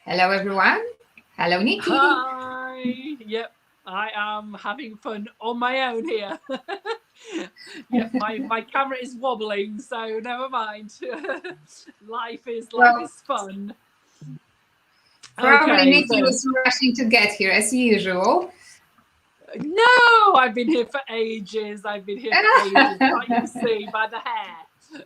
Hello, everyone. Hello, Nikki. Hi. Yep, I am having fun on my own here. Yep, my camera is wobbling, so never mind. life is fun. Probably Okay, Nikki was rushing to get here as usual. No, I've been here for ages. Can't you see by the hair?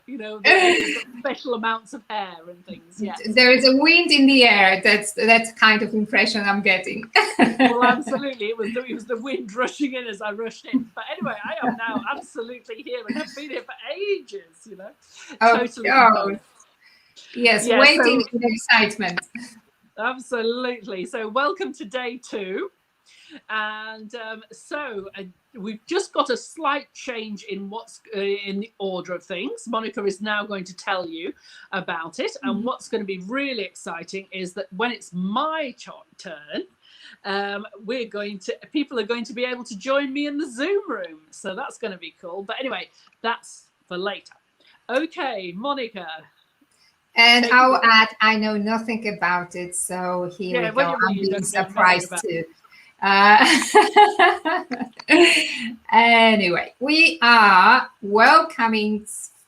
You know, they've got special amounts of hair and things. Yes. There is a wind in the air. That's kind of impression I'm getting. Well, absolutely. It was the wind rushing in as I rushed in. But anyway, I am now absolutely here and have been here for ages, you know. Totally. Yes, waiting with excitement. Absolutely. So welcome to day 2. And we've just got a slight change in what's in the order of things. Monica is now going to tell you about it. And what's going to be really exciting is that when it's my turn, people are going to be able to join me in the Zoom room. So that's going to be cool. But anyway, that's for later. Okay, Monica. And I'll add, I know nothing about it. So here we go. I'm being surprised too. Anyway, we are welcoming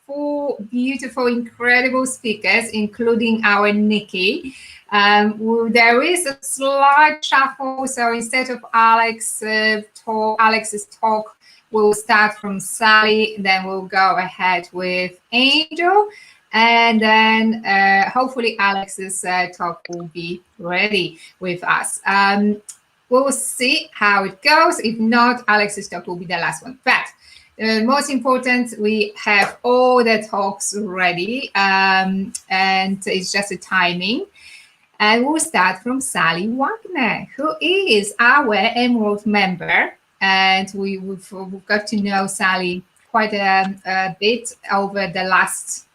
4 beautiful, incredible speakers, including our Nikki. There is a slight shuffle, so instead of Alex's talk, we'll start from Sallie, then we'll go ahead with Angel, and then hopefully Alex's talk will be ready with us. We'll see how it goes. If not, Alex's talk will be the last one. But most important, we have all the talks ready, and it's just a timing. And we'll start from Sallie Wagner, who is our Emerald member. And we've got to know Sallie quite a bit over the last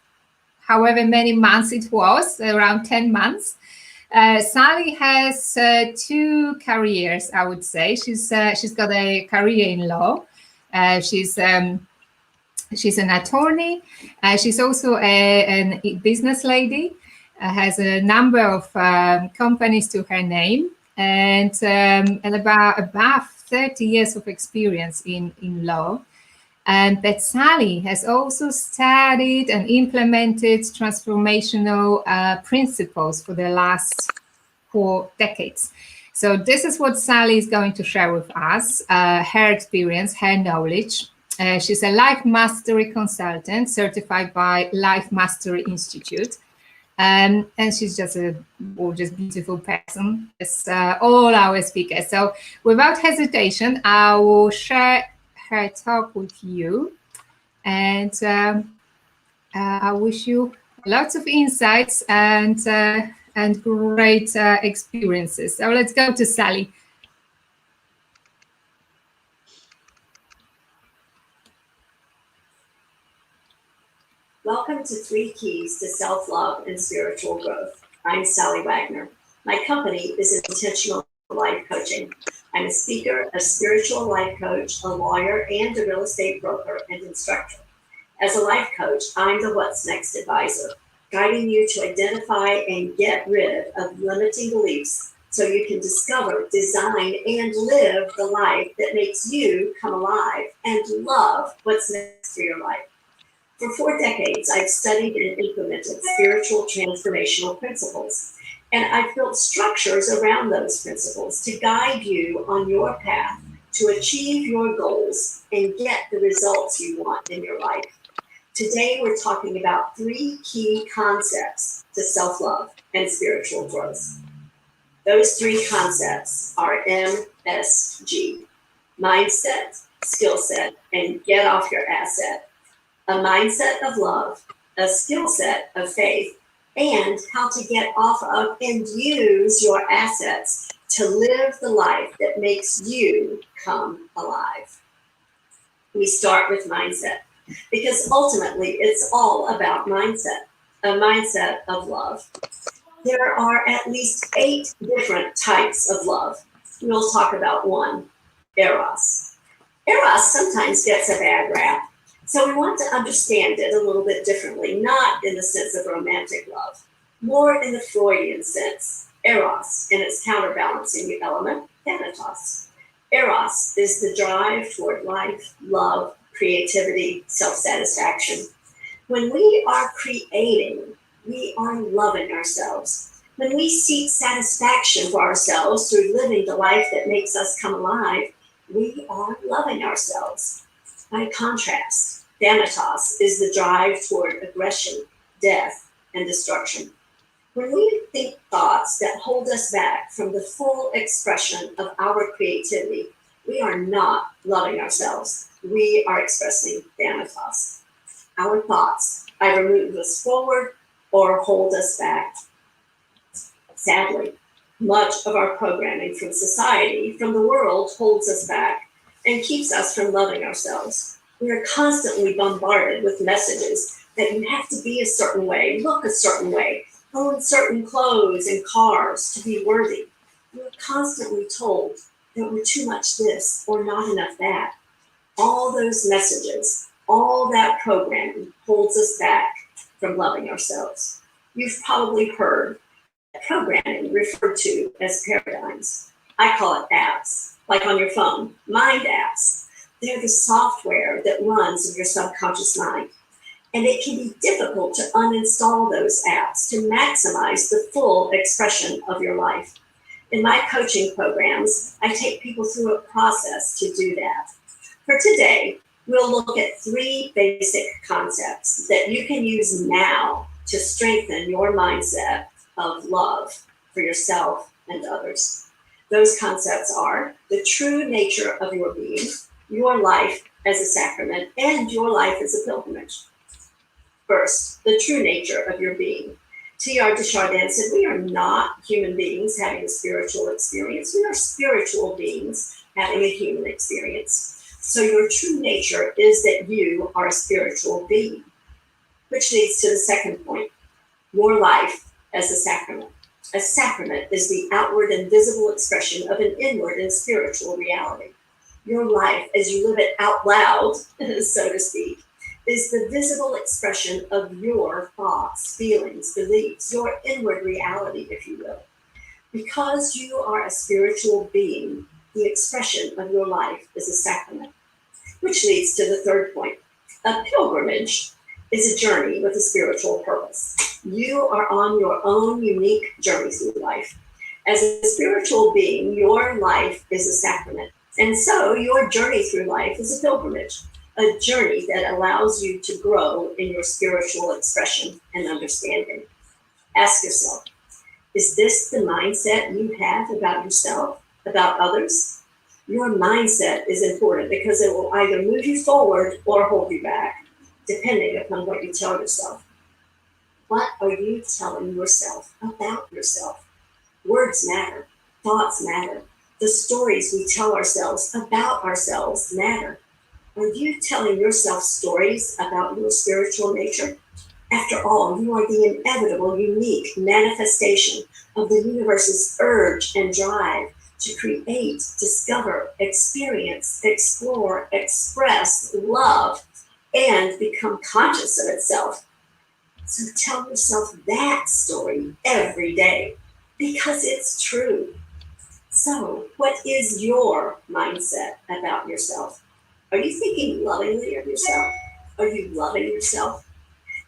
however many months it was, around 10 months. Sallie has 2 careers, I would say. She's got a career in law. She's an attorney. She's also a business lady. Has a number of companies to her name, and about 30 years of experience in law. But Sallie has also studied and implemented transformational principles for the last 4 decades. So this is what Sallie is going to share with us, her experience, her knowledge. She's a Life Mastery consultant certified by Life Mastery Institute. And she's just a gorgeous, beautiful person, as all our speakers. So without hesitation, I will share her talk with you, and I wish you lots of insights and great experiences. So let's go to Sallie. Welcome to 3 Keys to Self-Love and Spiritual Growth. I'm Sallie Wagner. My company is Intentional Life Coaching. I'm a speaker, a spiritual life coach, a lawyer, and a real estate broker and instructor. As a life coach, I'm the What's Next advisor, guiding you to identify and get rid of limiting beliefs so you can discover, design, and live the life that makes you come alive and love what's next for your life. For 4 decades, I've studied and implemented spiritual transformational principles. And I've built structures around those principles to guide you on your path to achieve your goals and get the results you want in your life. Today, we're talking about 3 key concepts to self-love and spiritual growth. Those 3 concepts are MSG: mindset, skill set, and get off your asset. A mindset of love, a skill set of faith, and how to get off of and use your assets to live the life that makes you come alive. We start with mindset because ultimately it's all about mindset, a mindset of love. There are at least 8 different types of love. We'll talk about one, Eros. Eros sometimes gets a bad rap. So we want to understand it a little bit differently, not in the sense of romantic love, more in the Freudian sense. Eros and its counterbalancing element, Thanatos. Eros is the drive toward life, love, creativity, self-satisfaction. When we are creating, we are loving ourselves. When we seek satisfaction for ourselves through living the life that makes us come alive, we are loving ourselves. By contrast, Thanatos is the drive toward aggression, death, and destruction. When we think thoughts that hold us back from the full expression of our creativity, we are not loving ourselves. We are expressing Thanatos. Our thoughts either move us forward or hold us back. Sadly, much of our programming from society, from the world, holds us back and keeps us from loving ourselves. We are constantly bombarded with messages that you have to be a certain way, look a certain way, own certain clothes and cars to be worthy. We are constantly told that we're too much this or not enough that. All those messages, all that programming holds us back from loving ourselves. You've probably heard programming referred to as paradigms. I call it apps, like on your phone, mind apps. They're the software that runs in your subconscious mind. And it can be difficult to uninstall those apps to maximize the full expression of your life. In my coaching programs, I take people through a process to do that. For today, we'll look at 3 basic concepts that you can use now to strengthen your mindset of love for yourself and others. Those concepts are the true nature of your being, your life as a sacrament, and your life as a pilgrimage. First, the true nature of your being. Teilhard de Chardin said, we are not human beings having a spiritual experience. We are spiritual beings having a human experience. So your true nature is that you are a spiritual being, which leads to the second point, your life as a sacrament. A sacrament is the outward and visible expression of an inward and spiritual reality. Your life, as you live it out loud, so to speak, is the visible expression of your thoughts, feelings, beliefs, your inward reality, if you will. Because you are a spiritual being, the expression of your life is a sacrament. Which leads to the third point. A pilgrimage is a journey with a spiritual purpose. You are on your own unique journey through life. As a spiritual being, your life is a sacrament. And so your journey through life is a pilgrimage, a journey that allows you to grow in your spiritual expression and understanding. Ask yourself, is this the mindset you have about yourself, about others? Your mindset is important because it will either move you forward or hold you back, depending upon what you tell yourself. What are you telling yourself about yourself? Words matter. Thoughts matter. The stories we tell ourselves about ourselves matter. Are you telling yourself stories about your spiritual nature? After all, you are the inevitable, unique manifestation of the universe's urge and drive to create, discover, experience, explore, express, love, and become conscious of itself. So tell yourself that story every day because it's true. So, what is your mindset about yourself? Are you thinking lovingly of yourself? Are you loving yourself?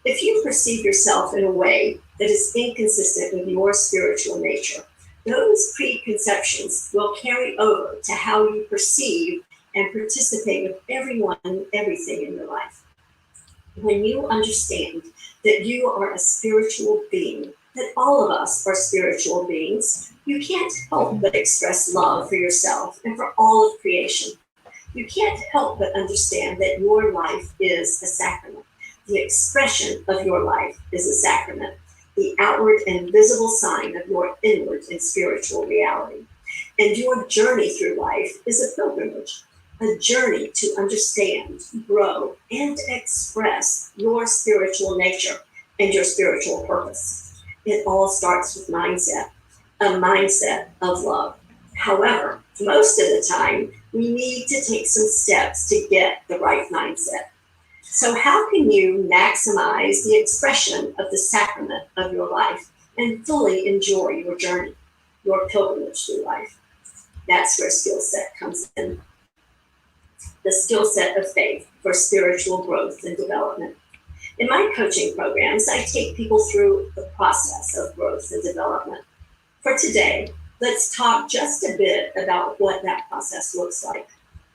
If you perceive yourself in a way that is inconsistent with your spiritual nature, those preconceptions will carry over to how you perceive and participate with everyone and everything in your life. When you understand that you are a spiritual being, that all of us are spiritual beings, you can't help but express love for yourself and for all of creation. You can't help but understand that your life is a sacrament. The expression of your life is a sacrament, the outward and visible sign of your inward and spiritual reality. And your journey through life is a pilgrimage, a journey to understand, grow, and express your spiritual nature and your spiritual purpose. It all starts with mindset, a mindset of love. However, most of the time, we need to take some steps to get the right mindset. So how can you maximize the expression of the sacrament of your life and fully enjoy your journey? your pilgrimage through life. That's where skill set comes in. The skill set of faith for spiritual growth and development. In my coaching programs, I take people through the process of growth and development. For today, let's talk just a bit about what that process looks like.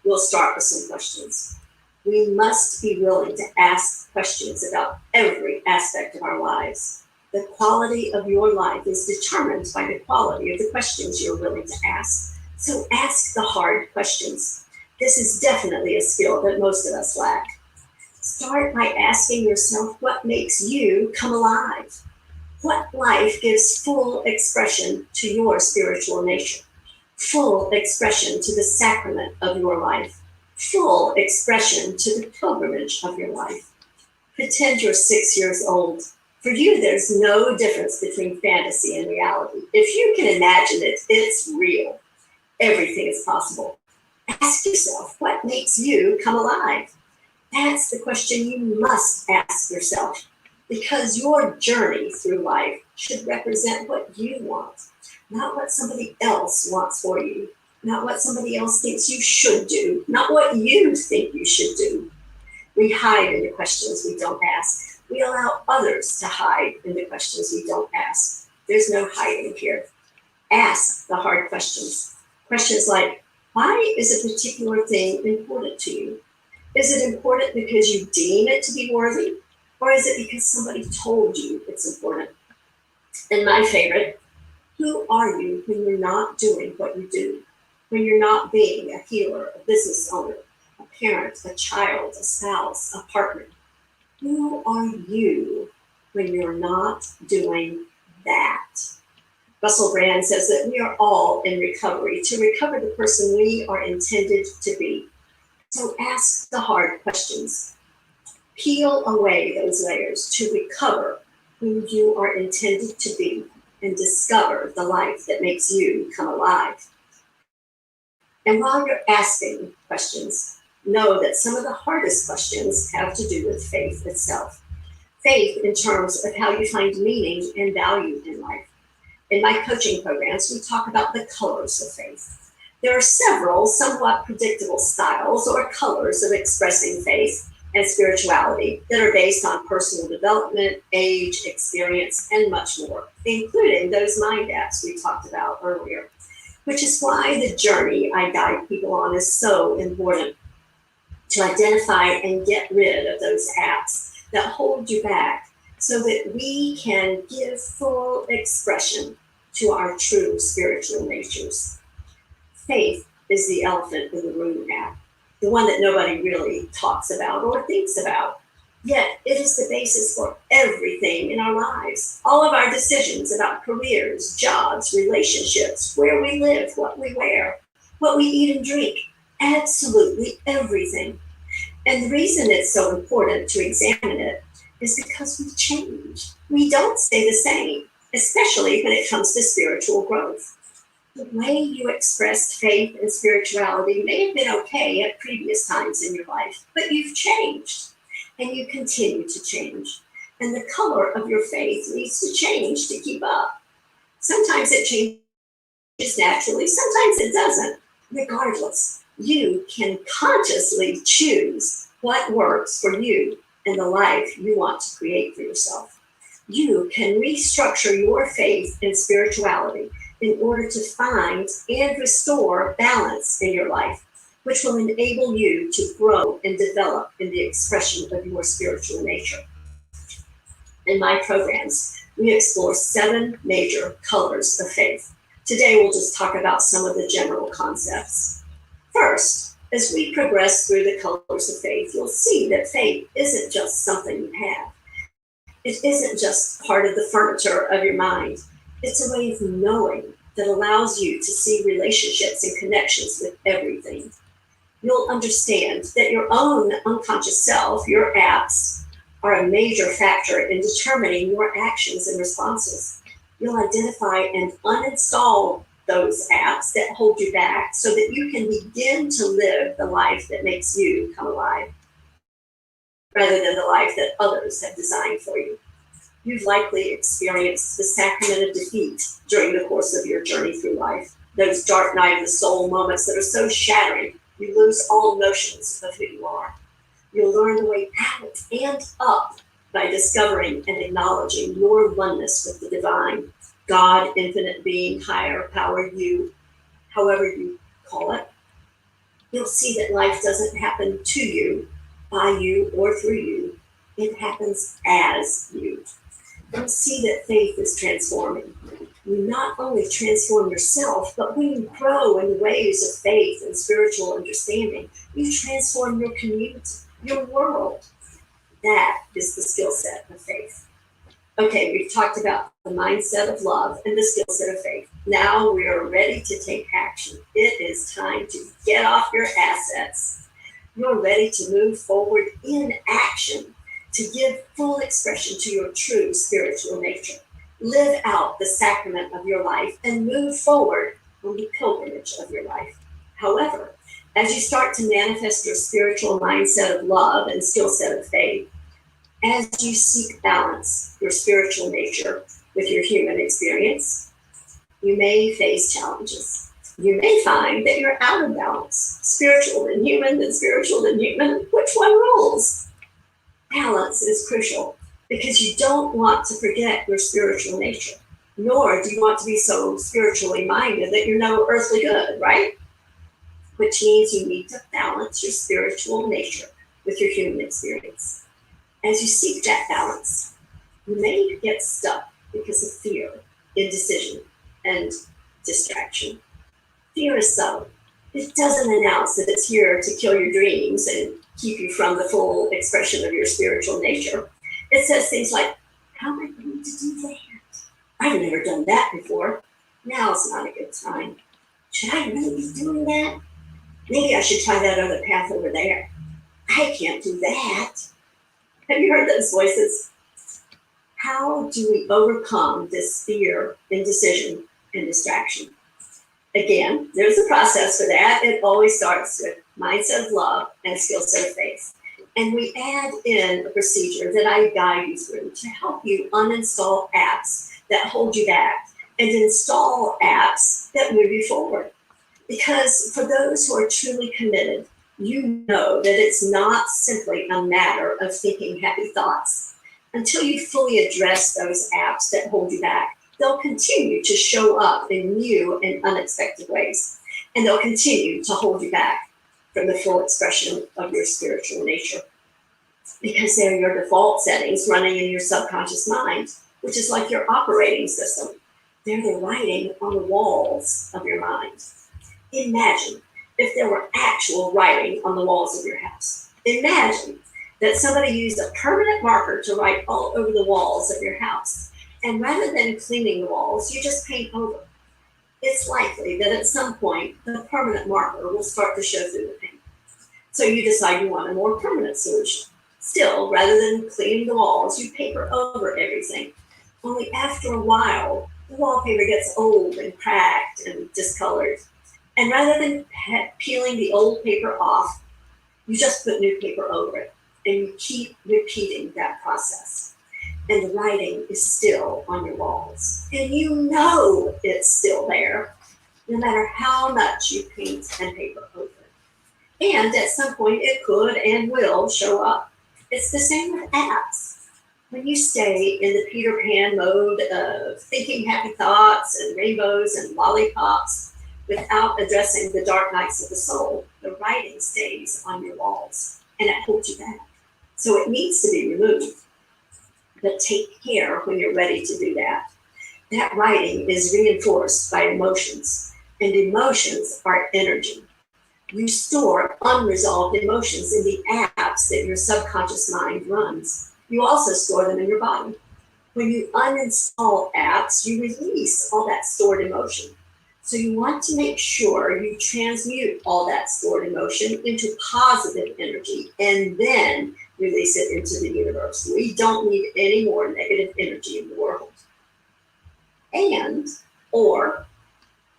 We'll start with some questions. We must be willing to ask questions about every aspect of our lives. The quality of your life is determined by the quality of the questions you're willing to ask. So ask the hard questions. This is definitely a skill that most of us lack. Start by asking yourself what makes you come alive. What life gives full expression to your spiritual nature? Full expression to the sacrament of your life? Full expression to the pilgrimage of your life? Pretend you're 6 years old. For you, there's no difference between fantasy and reality. If you can imagine it, it's real. Everything is possible. Ask yourself, what makes you come alive? That's the question you must ask yourself, because your journey through life should represent what you want, not what somebody else wants for you, not what somebody else thinks you should do, not what you think you should do. We hide in the questions we don't ask. We allow others to hide in the questions we don't ask. There's no hiding here. Ask the hard questions. Questions like, why is a particular thing important to you? Is it important because you deem it to be worthy? Or is it because somebody told you it's important? And my favorite, who are you when you're not doing what you do? When you're not being a healer, a business owner, a parent, a child, a spouse, a partner? Who are you when you're not doing that? Russell Brand says that we are all in recovery to recover the person we are intended to be. So ask the hard questions. Peel away those layers to recover who you are intended to be and discover the life that makes you come alive. And while you're asking questions, know that some of the hardest questions have to do with faith itself. Faith in terms of how you find meaning and value in life. In my coaching programs, we talk about the colors of faith. There are several somewhat predictable styles or colors of expressing faith and spirituality that are based on personal development, age, experience, and much more, including those mind apps we talked about earlier, which is why the journey I guide people on is so important, to identify and get rid of those apps that hold you back so that we can give full expression to our true spiritual natures. Faith is the elephant in the room app, the one that nobody really talks about or thinks about. Yet it is the basis for everything in our lives. All of our decisions about careers, jobs, relationships, where we live, what we wear, what we eat and drink, absolutely everything. And the reason it's so important to examine it is because we change. We don't stay the same, especially when it comes to spiritual growth. The way you expressed faith and spirituality may have been okay at previous times in your life, but you've changed and you continue to change. And the color of your faith needs to change to keep up. Sometimes it changes naturally, sometimes it doesn't. Regardless, you can consciously choose what works for you and the life you want to create for yourself. You can restructure your faith and spirituality in order to find and restore balance in your life, which will enable you to grow and develop in the expression of your spiritual nature. In my programs, we explore 7 major colors of faith. Today, we'll just talk about some of the general concepts. First, as we progress through the colors of faith, you'll see that faith isn't just something you have. It isn't just part of the furniture of your mind. It's a way of knowing that allows you to see relationships and connections with everything. You'll understand that your own unconscious self, your apps, are a major factor in determining your actions and responses. You'll identify and uninstall those apps that hold you back so that you can begin to live the life that makes you come alive, rather than the life that others have designed for you. You've likely experienced the sacrament of defeat during the course of your journey through life. Those dark night of the soul moments that are so shattering, you lose all notions of who you are. You'll learn the way out and up by discovering and acknowledging your oneness with the divine, God, infinite being, higher power, you, however you call it. You'll see that life doesn't happen to you, by you, or through you. It happens as you. You'll see that faith is transforming. You not only transform yourself, but when you grow in the ways of faith and spiritual understanding, you transform your community, your world. That is the skill set of faith. Okay, we've talked about the mindset of love and the skill set of faith. Now we are ready to take action. It is time to get off your assets. You're ready to move forward in action, to give full expression to your true spiritual nature. Live out the sacrament of your life and move forward on the pilgrimage of your life. However, as you start to manifest your spiritual mindset of love and skill set of faith, as you seek balance your spiritual nature with your human experience, you may face challenges. You may find that you're out of balance. Spiritual and human, then spiritual and human. Which one rules? Balance is crucial because you don't want to forget your spiritual nature, nor do you want to be so spiritually minded that you're no earthly good, right? Which means you need to balance your spiritual nature with your human experience. As you seek that balance, you may get stuck because of fear, indecision, and distraction. Fear is subtle. It doesn't announce that it's here to kill your dreams and keep you from the full expression of your spiritual nature. It says things like, how am I going to do that? I've never done that before. Now's not a good time. Should I really be doing that? Maybe I should try that other path over there. I can't do that. Have you heard those voices? How do we overcome this fear, indecision, and distraction? Again, there's a process for that. It always starts with mindset of love and skill set of faith. And we add in a procedure that I guide you through to help you uninstall apps that hold you back and install apps that move you forward. Because for those who are truly committed, you know that it's not simply a matter of thinking happy thoughts. Until you fully address those apps that hold you back, they'll continue to show up in new and unexpected ways. And they'll continue to hold you back from the full expression of your spiritual nature. Because they're your default settings running in your subconscious mind, which is like your operating system. They're the writing on the walls of your mind. Imagine if there were actual writing on the walls of your house. Imagine that somebody used a permanent marker to write all over the walls of your house. And rather than cleaning the walls, you just paint over. It's likely that at some point, the permanent marker will start to show through the paint. So you decide you want a more permanent solution. Still, rather than cleaning the walls, you paper over everything. Only after a while, the wallpaper gets old and cracked and discolored. And rather than peeling the old paper off, you just put new paper over it. And you keep repeating that process. And the writing is still on your walls. And you know it's still there, no matter how much you paint and paper over it. And at some point, it could and will show up. It's the same with apps. When you stay in the Peter Pan mode of thinking happy thoughts and rainbows and lollipops without addressing the dark nights of the soul, the writing stays on your walls and it holds you back. So it needs to be removed. But take care when you're ready to do that. That writing is reinforced by emotions, and emotions are energy. You store unresolved emotions in the apps that your subconscious mind runs. You also store them in your body. When you uninstall apps, you release all that stored emotion. So you want to make sure you transmute all that stored emotion into positive energy and then release it into the universe. We don't need any more negative energy in the world. Or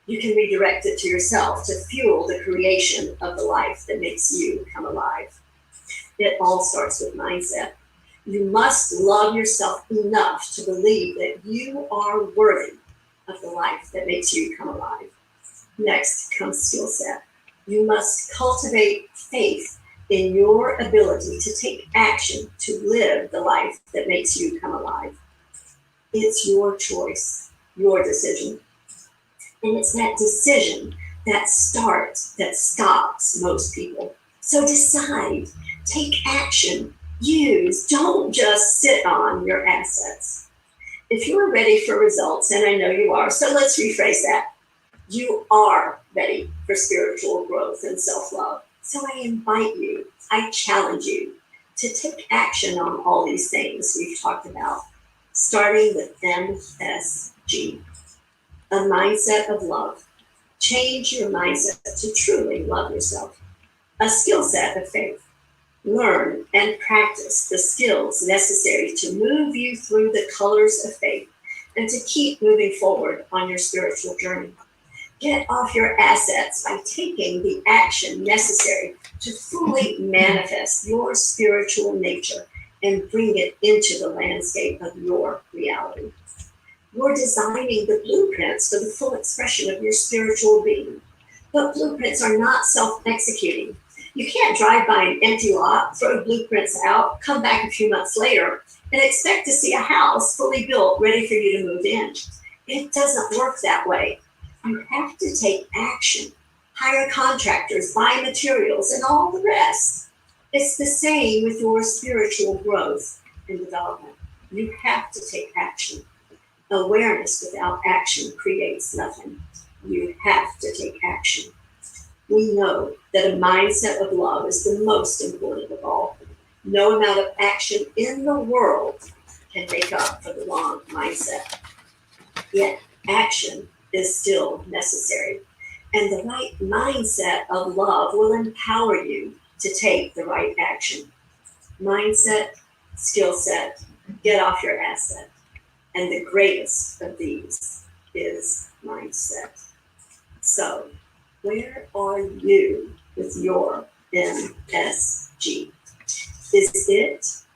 you can redirect it to yourself to fuel the creation of the life that makes you come alive. It all starts with mindset. You must love yourself enough to believe that you are worthy of the life that makes you come alive. Next comes skill set. You must cultivate faith in your ability to take action to live the life that makes you come alive. It's your choice, your decision. And it's that decision, that stops most people. So decide, take action, use, don't just sit on your assets. If you are ready for results, and I know you are, so let's rephrase that. You are ready for spiritual growth and self-love. So I invite you, I challenge you to take action on all these things we've talked about, starting with MSG, a mindset of love. Change your mindset to truly love yourself. A skill set of faith. Learn and practice the skills necessary to move you through the colors of faith and to keep moving forward on your spiritual journey. Get off your assets by taking the action necessary to fully manifest your spiritual nature and bring it into the landscape of your reality. You're designing the blueprints for the full expression of your spiritual being. But blueprints are not self-executing. You can't drive by an empty lot, throw blueprints out, come back a few months later, and expect to see a house fully built, ready for you to move in. It doesn't work that way. You have to take action, hire contractors, buy materials, and all the rest. It's the same with your spiritual growth and development. You have to take action. Awareness without action creates nothing. You have to take action. We know that a mindset of love is the most important of all. No amount of action in the world can make up for the wrong mindset. Yet action is still necessary. And the right mindset of love will empower you to take the right action. Mindset, skill set, get off your asset. And the greatest of these is mindset. So, where are you with your MSG?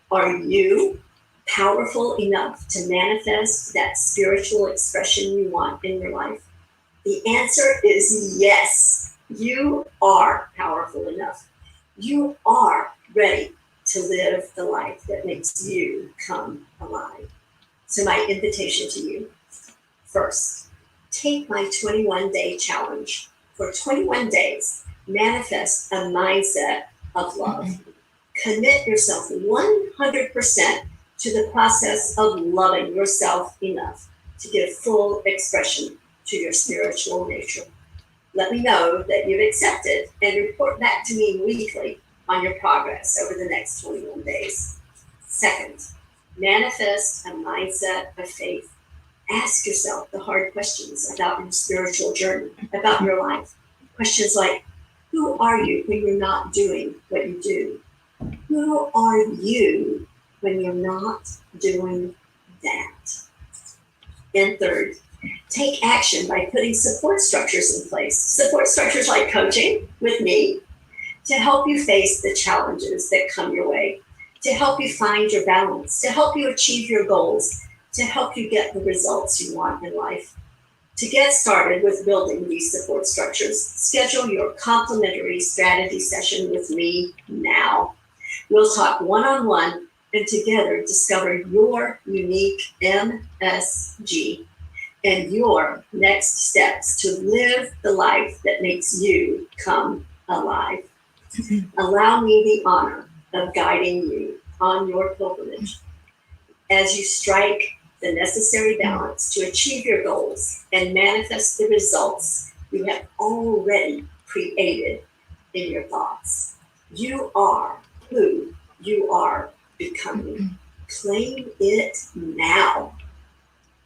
Are you powerful enough to manifest that spiritual expression you want in your life? The answer is yes. You are powerful enough. You are ready to live the life that makes you come alive. So my invitation to you, first, take my 21-day challenge. For 21 days, manifest a mindset of love. Commit yourself 100% to the process of loving yourself enough to give full expression to your spiritual nature. Let me know that you've accepted and report back to me weekly on your progress over the next 21 days. Second, manifest a mindset of faith. Ask yourself the hard questions about your spiritual journey, about your life. Questions like, who are you when you're not doing what you do? Who are you when you're not doing that? And third, take action by putting support structures in place. Support structures like coaching with me to help you face the challenges that come your way, to help you find your balance, to help you achieve your goals, to help you get the results you want in life. To get started with building these support structures, schedule your complimentary strategy session with me now. We'll talk one-on-one and together discover your unique MSG and your next steps to live the life that makes you come alive. Allow me the honor of guiding you on your pilgrimage as you strike the necessary balance to achieve your goals and manifest the results you have already created in your thoughts. You are who you are becoming. Claim it now.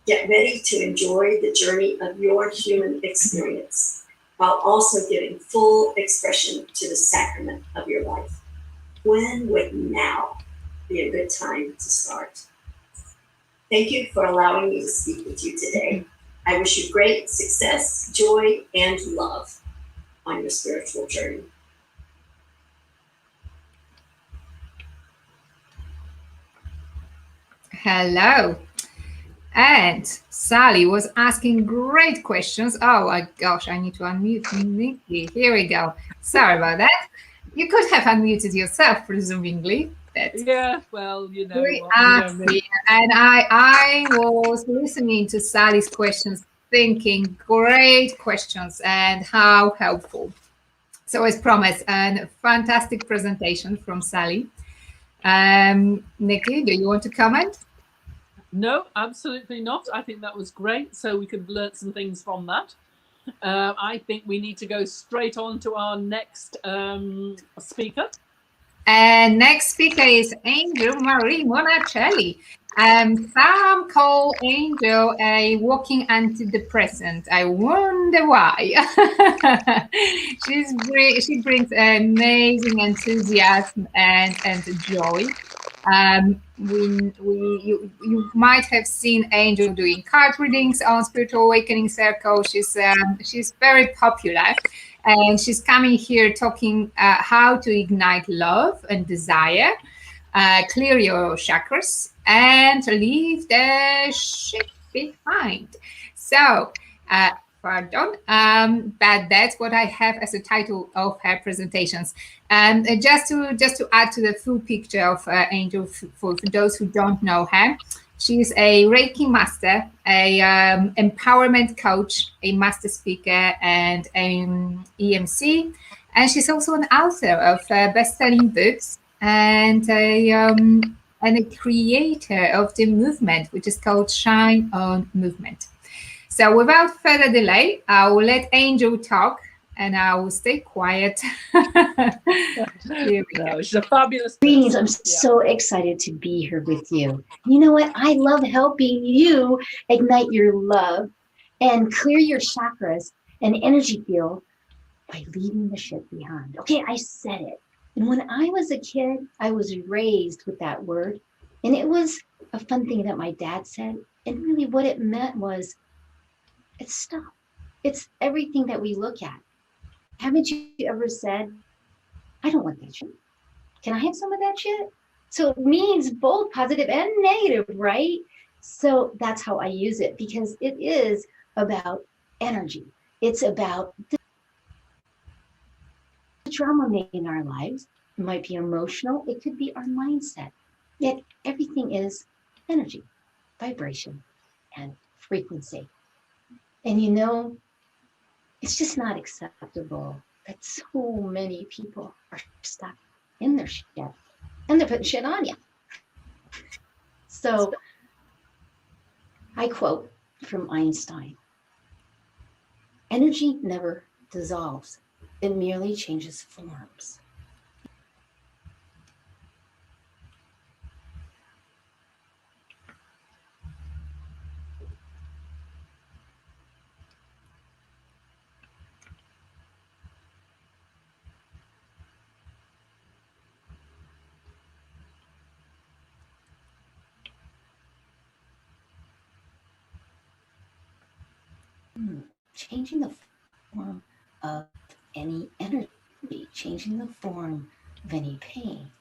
Get ready to enjoy the journey of your human experience while also giving full expression to the sacrament of your life. When would now be a good time to start? Thank you for allowing me to speak with you today. I wish you great success, joy, and love on your spiritual journey. Hello. And Sallie was asking great questions. Oh my gosh, I need to unmute Nikki. Here we go. Sorry about that. You could have unmuted yourself, presumably. That's Yeah, well, you know we what, you are know me. here. And I was listening to Sallie's questions, thinking great questions and how helpful. So as promised, a fantastic presentation from Sallie. Nikki, do you want to comment? No, absolutely not. I think that was great. So we could learn some things from that. I think we need to go straight on to our next speaker. And next speaker is Angel Marie Monachelli. Some call Angel a walking antidepressant. I wonder why. She brings amazing enthusiasm and joy. You might have seen Angel doing card readings on Spiritual Awakening Circle. She's very popular, and she's coming here talking how to ignite love and desire, clear your chakras, and leave the shit behind. So, pardon, but that's what I have as a title of her presentations. And just to add to the full picture of Angel, for those who don't know her, she's a Reiki master, a empowerment coach, a master speaker, and an EMC. And she's also an author of best-selling books and a creator of the movement, which is called Shine On Movement. So without further delay, I will let Angel talk and I will stay quiet. No, she's a fabulous Greetings. I'm person. Yeah. so excited to be here with you. You know what? I love helping you ignite your love and clear your chakras and energy field by leaving the shit behind. Okay, I said it. And when I was a kid, I was raised with that word. And it was a fun thing that my dad said. And really what it meant was, it's stuff. It's everything that we look at. Haven't you ever said, I don't want that shit? Can I have some of that shit? So it means both positive and negative, right? So that's how I use it, because it is about energy. It's about the drama in our lives. It might be emotional. It could be our mindset. Yet everything is energy, vibration, and frequency. And you know, it's just not acceptable that so many people are stuck in their shit and they're putting shit on you. So I quote from Einstein, energy never dissolves, it merely changes forms. Changing the form of any energy, changing the form of any pain.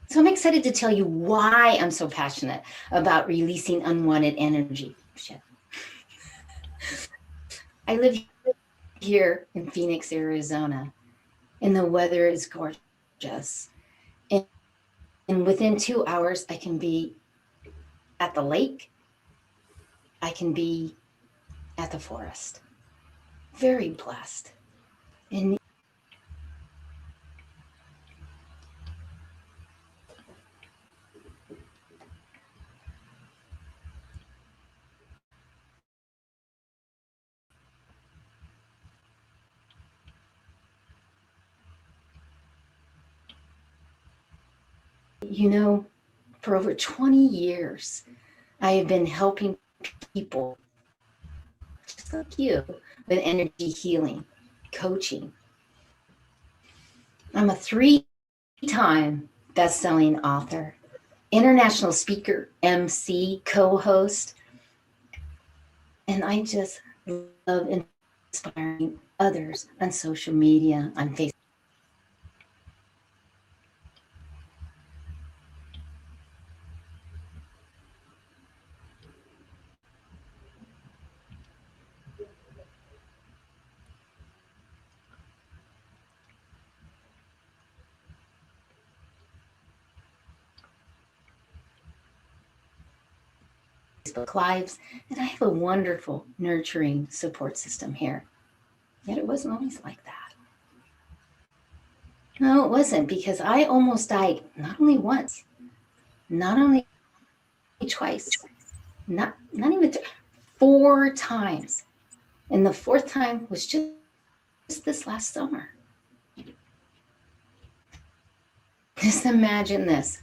So I'm excited to tell you why I'm so passionate about releasing unwanted energy. Shit. I live here in Phoenix, Arizona, and the weather is gorgeous. And within 2 hours, I can be at the lake. I can be at the forest. Very blessed. And you know, for over 20 years, I have been helping people just like you with energy healing, coaching. I'm a 3-time best-selling author, international speaker, MC, co-host, and I just love inspiring others on social media, on Facebook. Facebook Lives, and I have a wonderful, nurturing support system here. Yet it wasn't always like that. No, it wasn't, because I almost died not only once, not only twice, not even 4 times. And the 4th time was just this last summer. Just imagine this.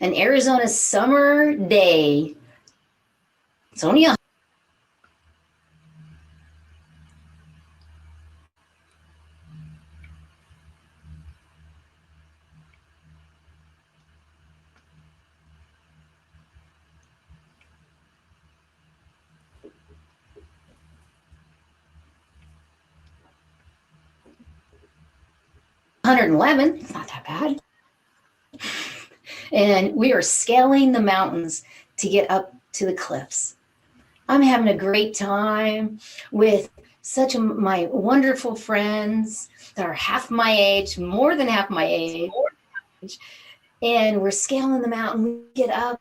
An Arizona summer day. It's only 111. It's not that bad. And we are scaling the mountains to get up to the cliffs. I'm having a great time with my wonderful friends that are half my age, more than half my age. And we're scaling the mountain. We get up.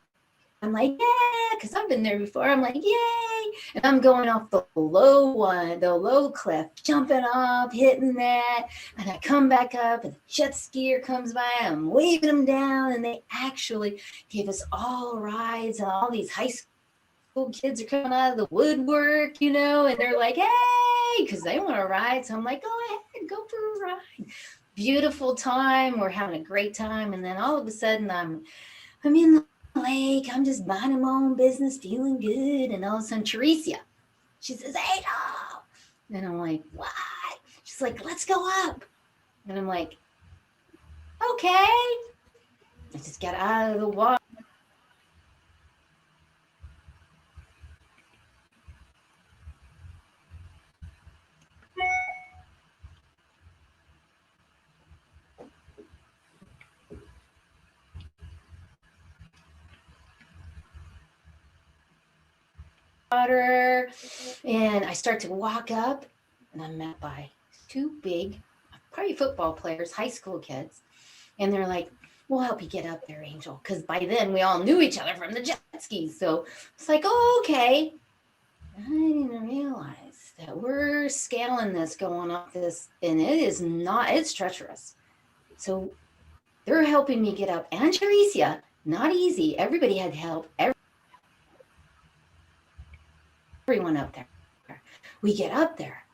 I'm like, yeah, because I've been there before. I'm like, yay. And I'm going off the low cliff, jumping off, hitting that. And I come back up, and the jet skier comes by. I'm waving them down. And they actually gave us all rides. And all these high school kids are coming out of the woodwork, and they're like, hey, because they want to ride. So I'm like, go ahead, go for a ride. Beautiful time. We're having a great time. And then all of a sudden, I'm in the lake, I'm just minding my own business, feeling good, and all of a sudden Teresa, she says, Angel, and I'm like, what? She's like, let's go up, and I'm like, okay. I just got out of the water. And I start to walk up, and I'm met by 2 big, probably football players, high school kids. And they're like, we'll help you get up there, Angel. Because by then we all knew each other from the jet skis. So it's like, oh, okay. I didn't realize that we're scaling this, going up this, and it's treacherous. So they're helping me get up. And Teresa, not easy. Everybody had help. Everyone up there. We get up there,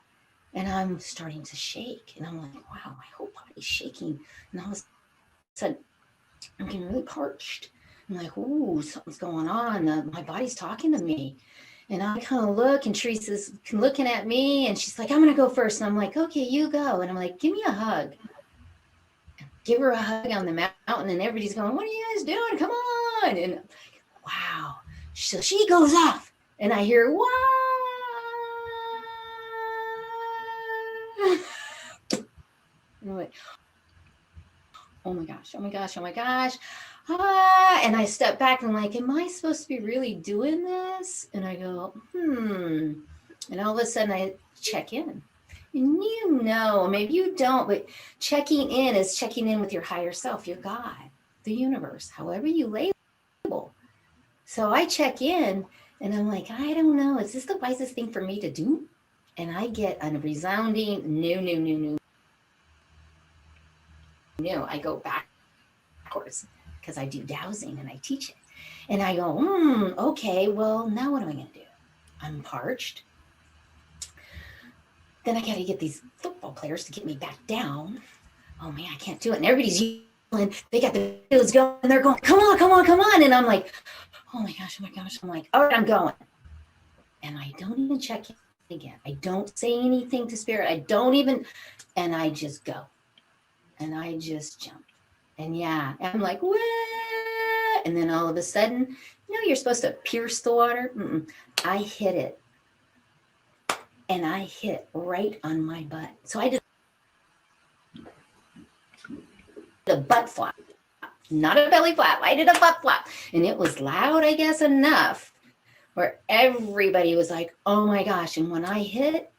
and I'm starting to shake, and I'm like, wow, my whole body's shaking. And all of a sudden, I'm getting really parched. I'm like, ooh, something's going on. My body's talking to me. And I kind of look, and Teresa's looking at me, and she's like, I'm going to go first. And I'm like, okay, you go. And I'm like, give me a hug. Give her a hug on the mountain, and everybody's going, what are you guys doing? Come on. And I'm like, wow. So she goes off, and I hear, wow. And I'm like, oh my gosh, oh my gosh, oh my gosh. And I step back, and I'm like, am I supposed to be really doing this? And I go, And all of a sudden I check in. And maybe you don't, but checking in is checking in with your higher self, your God, the universe, however you label. So I check in, and I'm like, I don't know, is this the wisest thing for me to do? And I get a resounding no. I go backwards because I do dowsing and I teach it. And I go, okay, well, now what am I going to do? I'm parched. Then I got to get these football players to get me back down. Oh man, I can't do it. And everybody's yelling. They got the fields going, and they're going, come on. And I'm like, oh my gosh. I'm like, all right, I'm going. And I don't even check in again. I don't say anything to spirit. And I just go. And I just jump. And yeah, I'm like, what? And then all of a sudden, you're supposed to pierce the water. I hit it. And I hit right on my butt. So I did a butt flop, not a belly flop. I did a butt flop. And it was loud, I guess, enough where everybody was like, oh my gosh. And when I hit,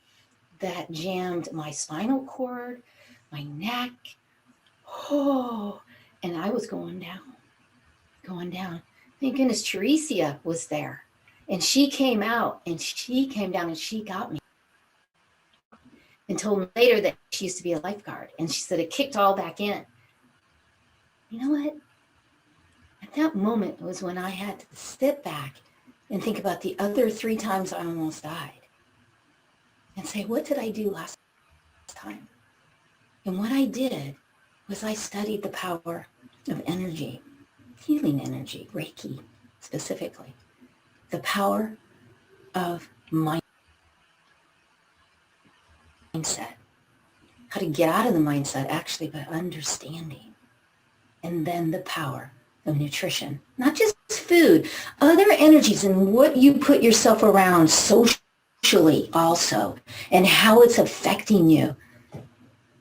that jammed my spinal cord, my neck. And I was going down. Thank goodness Teresia was there. And she came out and she came down and she got me. And told me later that she used to be a lifeguard. And she said it kicked all back in. You know what? At that moment was when I had to step back and think about the other 3 times I almost died. And say, what did I do last time? And what I did was I studied the power of energy, healing energy, Reiki specifically, the power of mindset, how to get out of the mindset actually by understanding, and then the power of nutrition, not just food, other energies and what you put yourself around socially also, and how it's affecting you.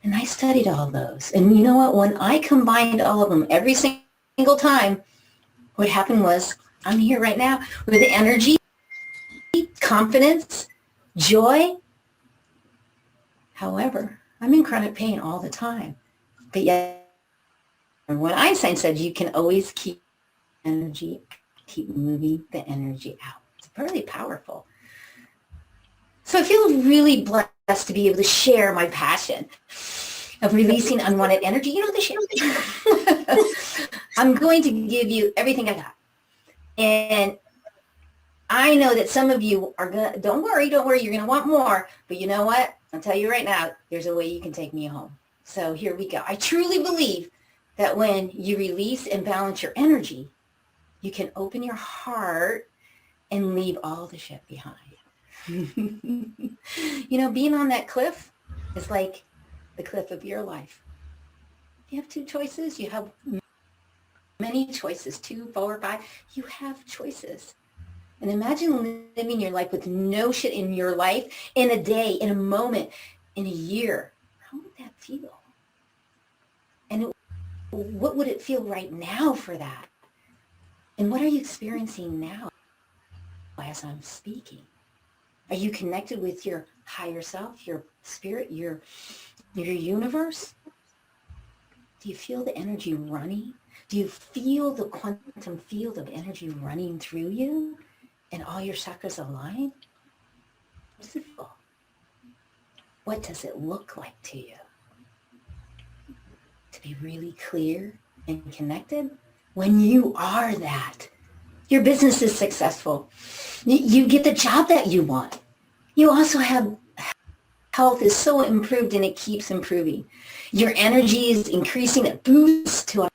And I studied all those. And you know what? When I combined all of them every single time, what happened was I'm here right now with energy, confidence, joy. However, I'm in chronic pain all the time. But yet, when Einstein said you can always keep energy, keep moving the energy out. It's really powerful. So I feel really blessed to be able to share my passion of releasing unwanted energy. You know the shit. I'm going to give you everything I got. And I know that some of you are going to, don't worry, you're going to want more. But you know what? I'll tell you right now, there's a way you can take me home. So here we go. I truly believe that when you release and balance your energy, you can open your heart and leave all the shit behind. You know, being on that cliff is like the cliff of your life. You have 2 choices. You have many choices, 2, 4, 5. You have choices. And imagine living your life with no shit in your life, in a day, in a moment, in a year. How would that feel? And what would it feel right now for that? And what are you experiencing now as I'm speaking? Are you connected with your higher self, your spirit, your universe? Do you feel the energy running? Do you feel the quantum field of energy running through you and all your chakras aligned? What does it feel? What does it look like to you? To be really clear and connected? When you are that, your business is successful. You get the job that you want. You also have health is so improved and it keeps improving. Your energy is increasing. It boosts to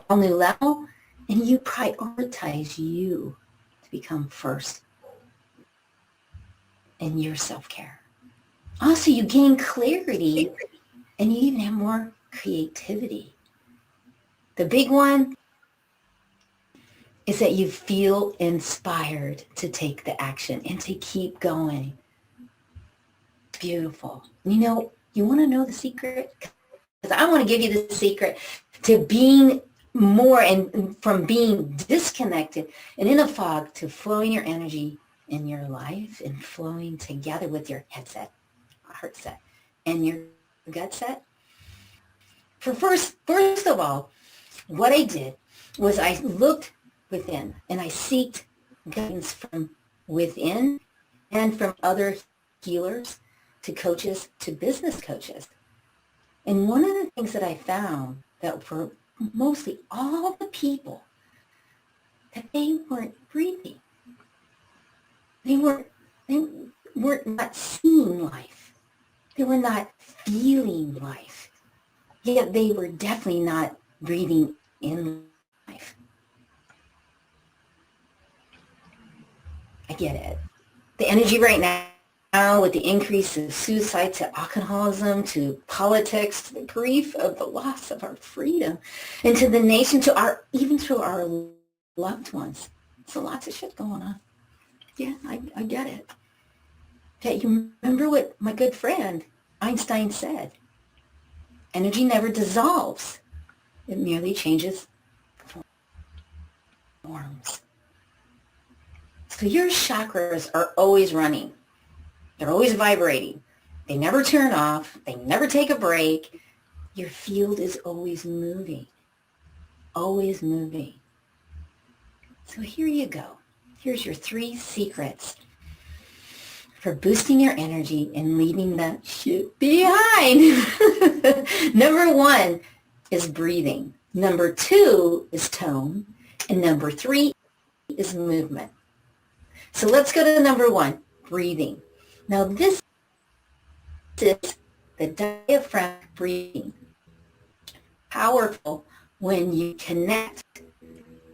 a new level, and you prioritize you to become first in your self-care. Also, you gain clarity and you even have more creativity. The big one is that you feel inspired to take the action and to keep going. It's beautiful. You know, you want to know the secret? Because I want to give you the secret to being more and from being disconnected and in a fog to flowing your energy in your life and flowing together with your headset, heart set, and your gut set. First of all, what I did was I looked within and I seeked guidance from within and from other healers to coaches to business coaches. And one of the things that I found that for mostly all the people that they weren't breathing. They weren't not seeing life. They were not feeling life. Yet they were definitely not breathing in life. I get it. The energy right now with the increase of suicide to alcoholism to politics to the grief of the loss of our freedom and to the nation even to our loved ones. So lots of shit going on. Yeah, I get it. Okay, you remember what my good friend Einstein said? Energy never dissolves. It merely changes forms. So your chakras are always running. They're always vibrating. They never turn off. They never take a break. Your field is always moving. Always moving. So here you go. Here's your 3 secrets for boosting your energy and leaving the shit behind. Number 1 is breathing. Number 2 is tone. And number 3 is movement. So let's go to number 1, breathing. Now this is the diaphragmatic breathing. Powerful when you connect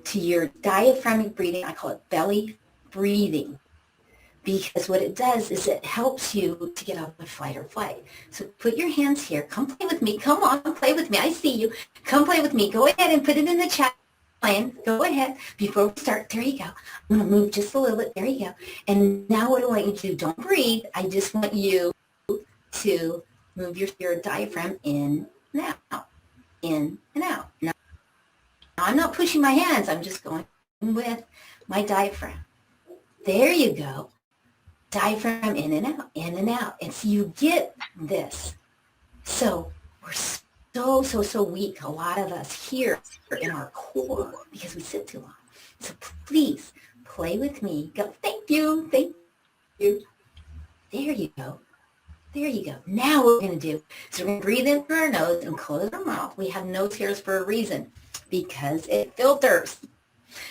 to your diaphragmatic breathing. I call it belly breathing, because what it does is it helps you to get out of fight or flight. So put your hands here. Come play with me. Come on, play with me. I see you. Come play with me. Go ahead and put it in the chat. Go ahead. Before we start, there you go. I'm going to move just a little bit. There you go. And now what do I want you to do? Don't breathe. I just want you to move your diaphragm in and out. In and out. Now, I'm not pushing my hands. I'm just going with my diaphragm. There you go. Diaphragm in and out, in and out. And so you get this. So we're so weak, a lot of us here in our core, because we sit too long. So please play with me. Go. Thank you. Thank you. There you go. There you go. Now what we're going to do is we're going to breathe in through our nose and close our mouth. We have nose hairs for a reason, because it filters.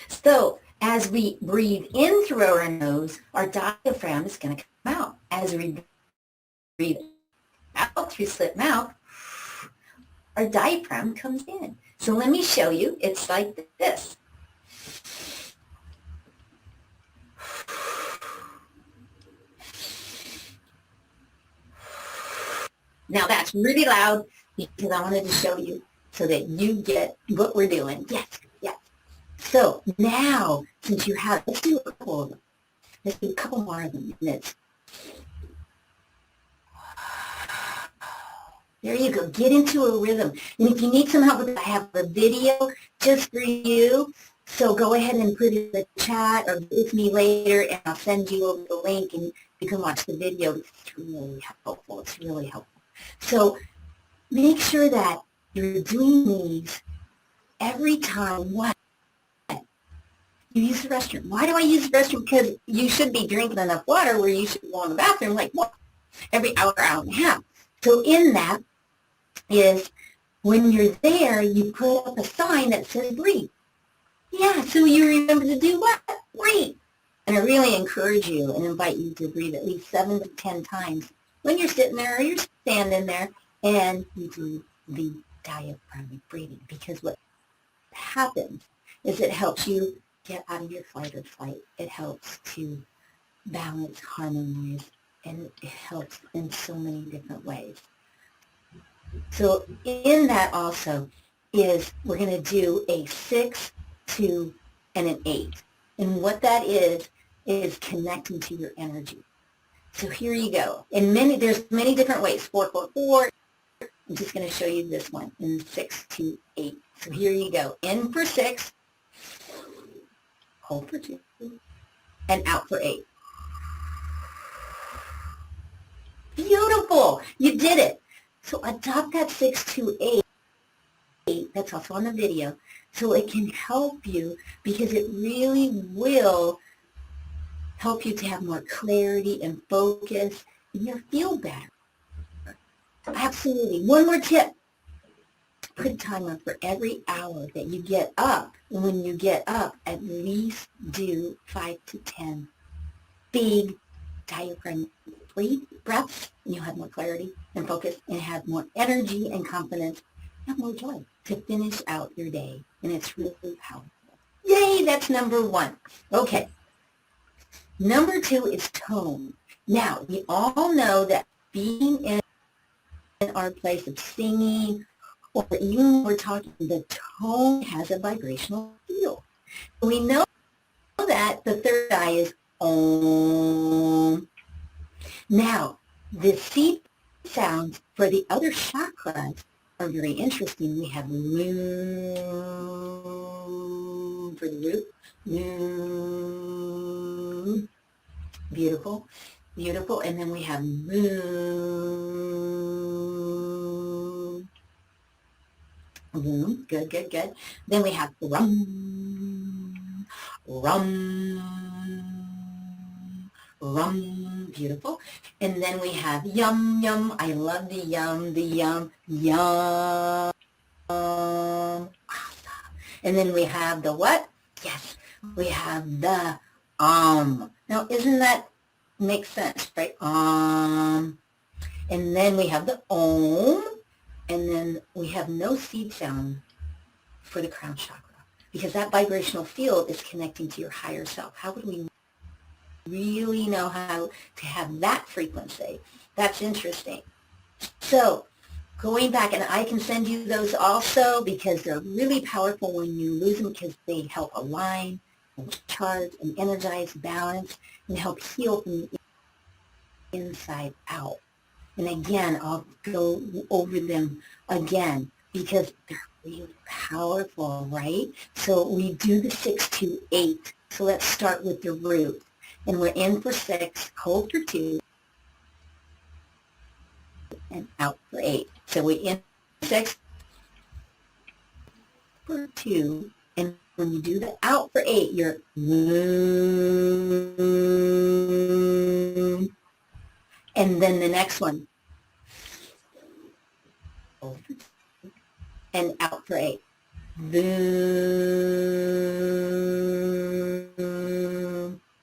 So as we breathe in through our nose, our diaphragm is going to come out. As we breathe out through slit mouth, our diaphragm comes in. So let me show you. It's like this. Now that's really loud because I wanted to show you so that you get what we're doing. Yes, yes. So now, since you have, let's do a couple of them. Let's do a couple more of them. There you go. Get into a rhythm. And if you need some help with it, I have a video just for you. So go ahead and put it in the chat or with me later, and I'll send you over the link, and you can watch the video. It's really helpful. It's really helpful. So make sure that you're doing these every time what? You use the restroom. Why do I use the restroom? Because you should be drinking enough water where you should go in the bathroom like what? Every hour, hour and a half. So in that is when you're there, you put up a sign that says breathe. Yeah, so you remember to do what? Breathe. And I really encourage you and invite you to breathe at least 7 to 10 times when you're sitting there or you're standing there, and you do the diaphragmatic breathing, because what happens is it helps you get out of your fight or flight. It helps to balance, harmonize, and it helps in so many different ways. So in that also is we're going to do a 6, 2, and an 8. And what that is connecting to your energy. So here you go. And there's many different ways. 4, 4, 4. I'm just going to show you this one in 6, 2, 8. So here you go. In for 6, hold for 2, and out for 8. Beautiful. You did it. So adopt that 6, 2, 8. That's also on the video. So it can help you, because it really will help you to have more clarity and focus, and you'll feel better. Absolutely. One more tip. Put a timer for every hour that you get up. And when you get up, at least do 5 to 10 big diaphragm breaths, and you'll have more clarity and focus and have more energy and confidence and more joy to finish out your day. And it's really powerful. Yay, that's number 1. Okay. Number 2 is tone. Now, we all know that being in our place of singing, or even when we're talking, the tone has a vibrational field. We know that the third eye is Om. Now, the seed sounds for the other chakras are very interesting. We have Moon for the root. Moon. Beautiful. Beautiful. And then we have Moon. Moon. Good, good, good. Then we have Rum. rum, rum, beautiful. And then we have yum, yum. I love the yum, yum. And then we have the what? Yes, we have the Now, isn't that makes sense, right? And then we have the om, and then we have no seed sound for the crown chakra because that vibrational field is connecting to your higher self. How would we really know how to have that frequency? That's interesting. So going back, and I can send you those also because they're really powerful when you lose them because they help align and charge and energize, balance, and help heal from the inside out. And again, I'll go over them again because they're really powerful, right? So we do the 6, 2, 8. So let's start with the root. And we're in for 6, hold for 2, and out for 8. So we in 6 for 2, and when you do the out for 8, you're moon. And then the next one, hold for 2, and out for 8. Boom.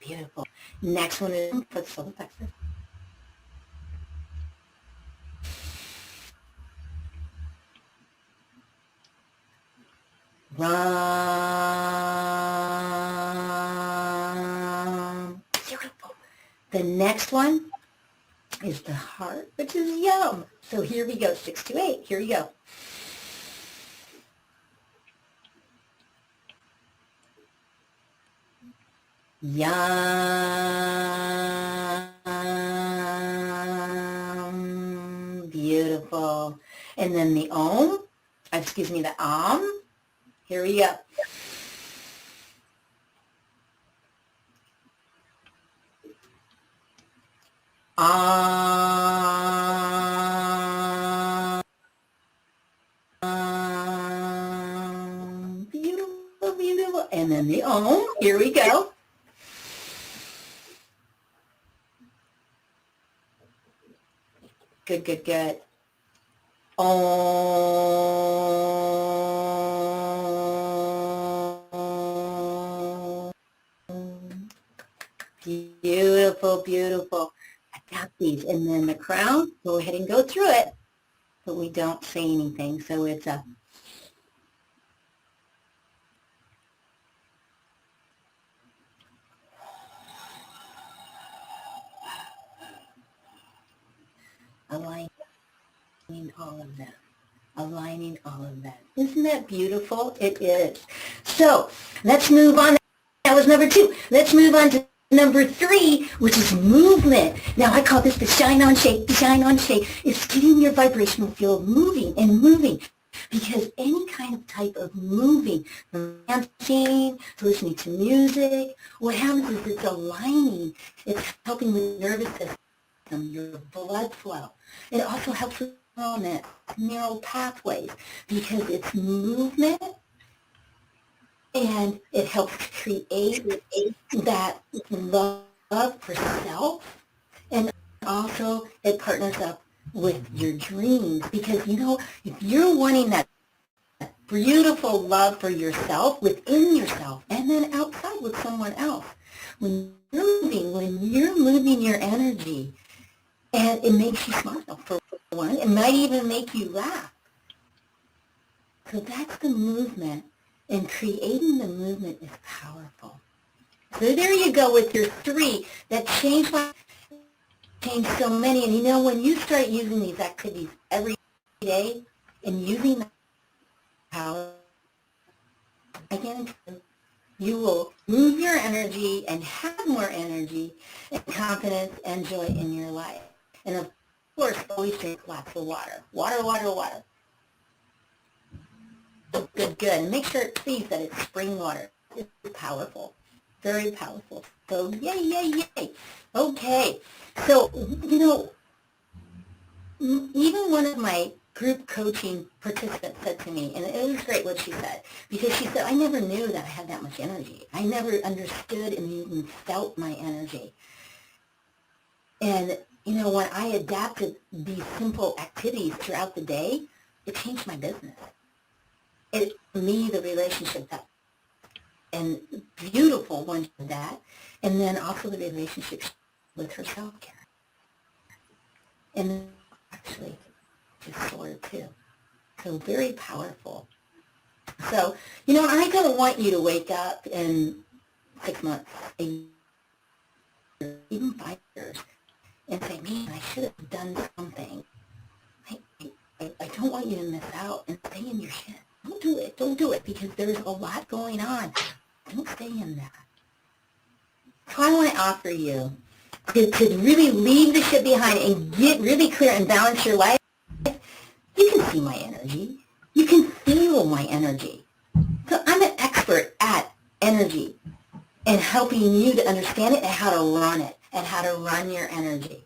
Beautiful. Next one is for the solar plexus. Rum. Beautiful. The next one is the heart, which is yum. So here we go, 6 to 8. Here we go. Yum. Beautiful. And then the om, excuse me, the Here we go. Beautiful, beautiful. And then the om. Here we go. Good, good, good. Om. Beautiful, beautiful. I got these. And then the crown, go ahead and go through it, but we don't say anything. So it's a aligning all of them. Aligning all of that. Isn't that beautiful? It is. So let's move on. That was number 2. Let's move on to number 3, which is movement. Now I call this the shine on shake, the shine on shake. It's getting your vibrational field moving and moving because any kind of type of moving, from dancing to listening to music, what happens is it's aligning. It's helping with the nervous system, your blood flow. It also helps with neural pathways because it's movement and it helps create that love for self, and also it partners up with your dreams because, you know, if you're wanting that beautiful love for yourself within yourself and then outside with someone else, when you're moving your energy, and it makes you smile for one, it might even make you laugh. So that's the movement. And creating the movement is powerful. So there you go with your 3 that changed so many. And you know, when you start using these activities every day and using the power, I guarantee you will move your energy and have more energy and confidence and joy in your life. And of course, always drink lots of water. Water, water, water. Good, good. And make sure, please, that it's spring water. It's powerful. Very powerful. So, yay, yay, yay. Okay. So, you know, even one of my group coaching participant said to me, and it was great what she said, because she said, I never knew that I had that much energy. I never understood and even felt my energy. And, you know, when I adapted these simple activities throughout the day, it changed my business. It, for me, the relationship that, and beautiful one of that, and then also the relationship with her self-care. And actually, just soared too. So very powerful. So, you know, I don't want you to wake up in 6 months, a year, even 5 years, and say, man, I should have done something. I don't want you to miss out and stay in your shit. Don't do it. Don't do it, because there's a lot going on. Don't stay in that. So I want to offer you to really leave the shit behind and get really clear and balance your life. You can see my energy. You can feel my energy. So I'm an expert at energy and helping you to understand it and how to run it and how to run your energy.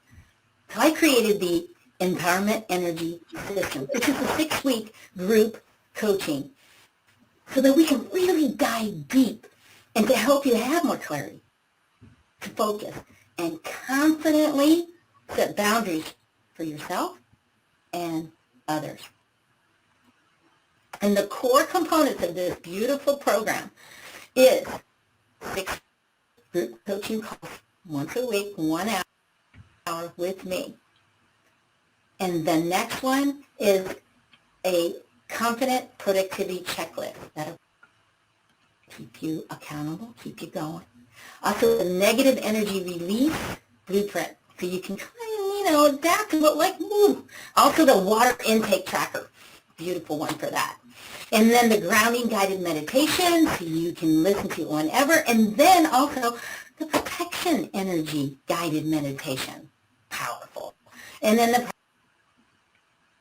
So I created the Empowerment Energy System, which is a 6-week group coaching, so that we can really dive deep and to help you have more clarity, to focus, and confidently set boundaries for yourself and others. And the core components of this beautiful program is 6 group coaching calls once a week, 1 hour with me. And the next one is a confident productivity checklist that'll keep you accountable, keep you going. Also, a negative energy release blueprint, so you can kind of, adapt to what, like, move. Also, the water intake tracker, beautiful one for that. And then the grounding guided meditation, so you can listen to it whenever. And then also the protection energy guided meditation, powerful. And then the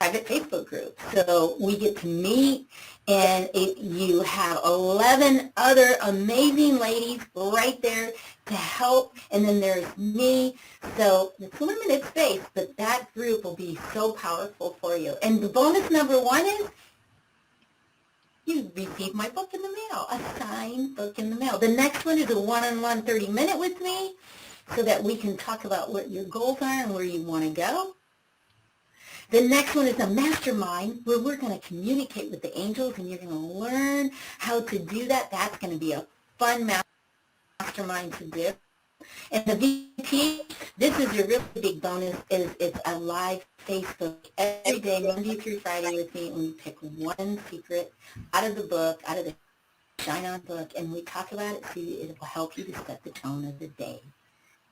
private Facebook group. So we get to meet, and you have 11 other amazing ladies right there to help, and then there's me. So it's limited space, but that group will be so powerful for you. And the bonus number 1 is you receive my book in the mail, a signed book in the mail. The next one is a one-on-one 30-minute with me, so that we can talk about what your goals are and where you want to go. The next one is a mastermind, where we're going to communicate with the angels, and you're going to learn how to do that. That's going to be a fun mastermind to do. And the VP, this is your really big bonus, is it's a live Facebook every day, Monday through Friday with me, and we pick one secret out of the book, out of the Shine On book, and we talk about it, so it will help you to set the tone of the day.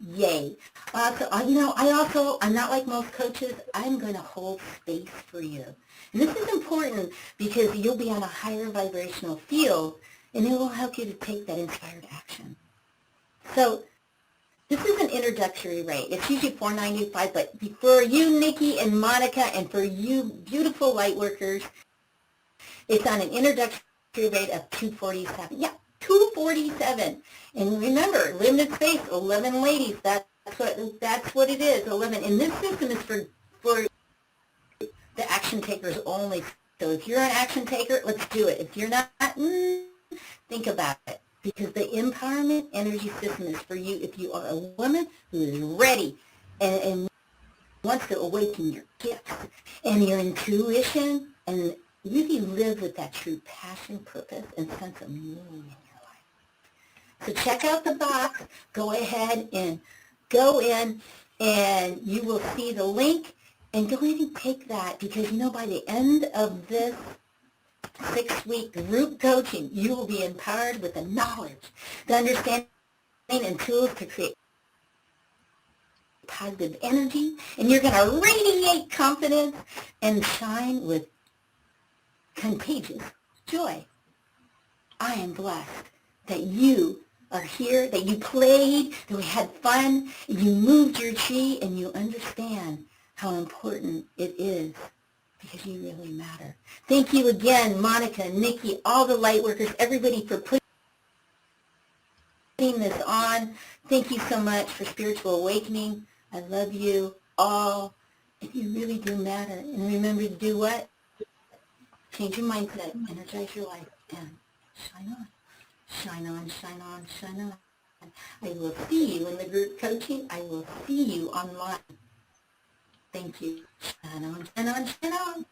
Yay. I'm not like most coaches. I'm going to hold space for you. And this is important because you'll be on a higher vibrational field, and it will help you to take that inspired action. So this is an introductory rate. It's usually $4.95, but for you, Nikki and Monica, and for you beautiful light workers, it's on an introductory rate of $247. Yeah, $247. And remember, limited space, 11 ladies. That's what it is, 11. And this system is for the action takers only. So if you're an action taker, let's do it. If you're not, think about it. Because the empowerment energy system is for you if you are a woman who is ready and wants to awaken your gifts and your intuition and really live with that true passion, purpose, and sense of meaning in your life. So check out the box. Go ahead and go in, and you will see the link. And go ahead and take that, because by the end of this 6-week group coaching, you will be empowered with the knowledge, the understanding, and tools to create positive energy, and you're going to radiate confidence and shine with contagious joy. I am blessed that you are here, that you played, that we had fun, you moved your chi, and you understand how important it is, because you really matter. Thank you again, Monica, Nikki, all the light workers, everybody, for putting this on. Thank you so much for Spiritual Awakening. I love you all, and you really do matter. And remember to do what? Change your mindset, energize your life, and shine on. Shine on, shine on, shine on. I will see you in the group coaching. I will see you online. Thank you. Shine on, shine on, shine on.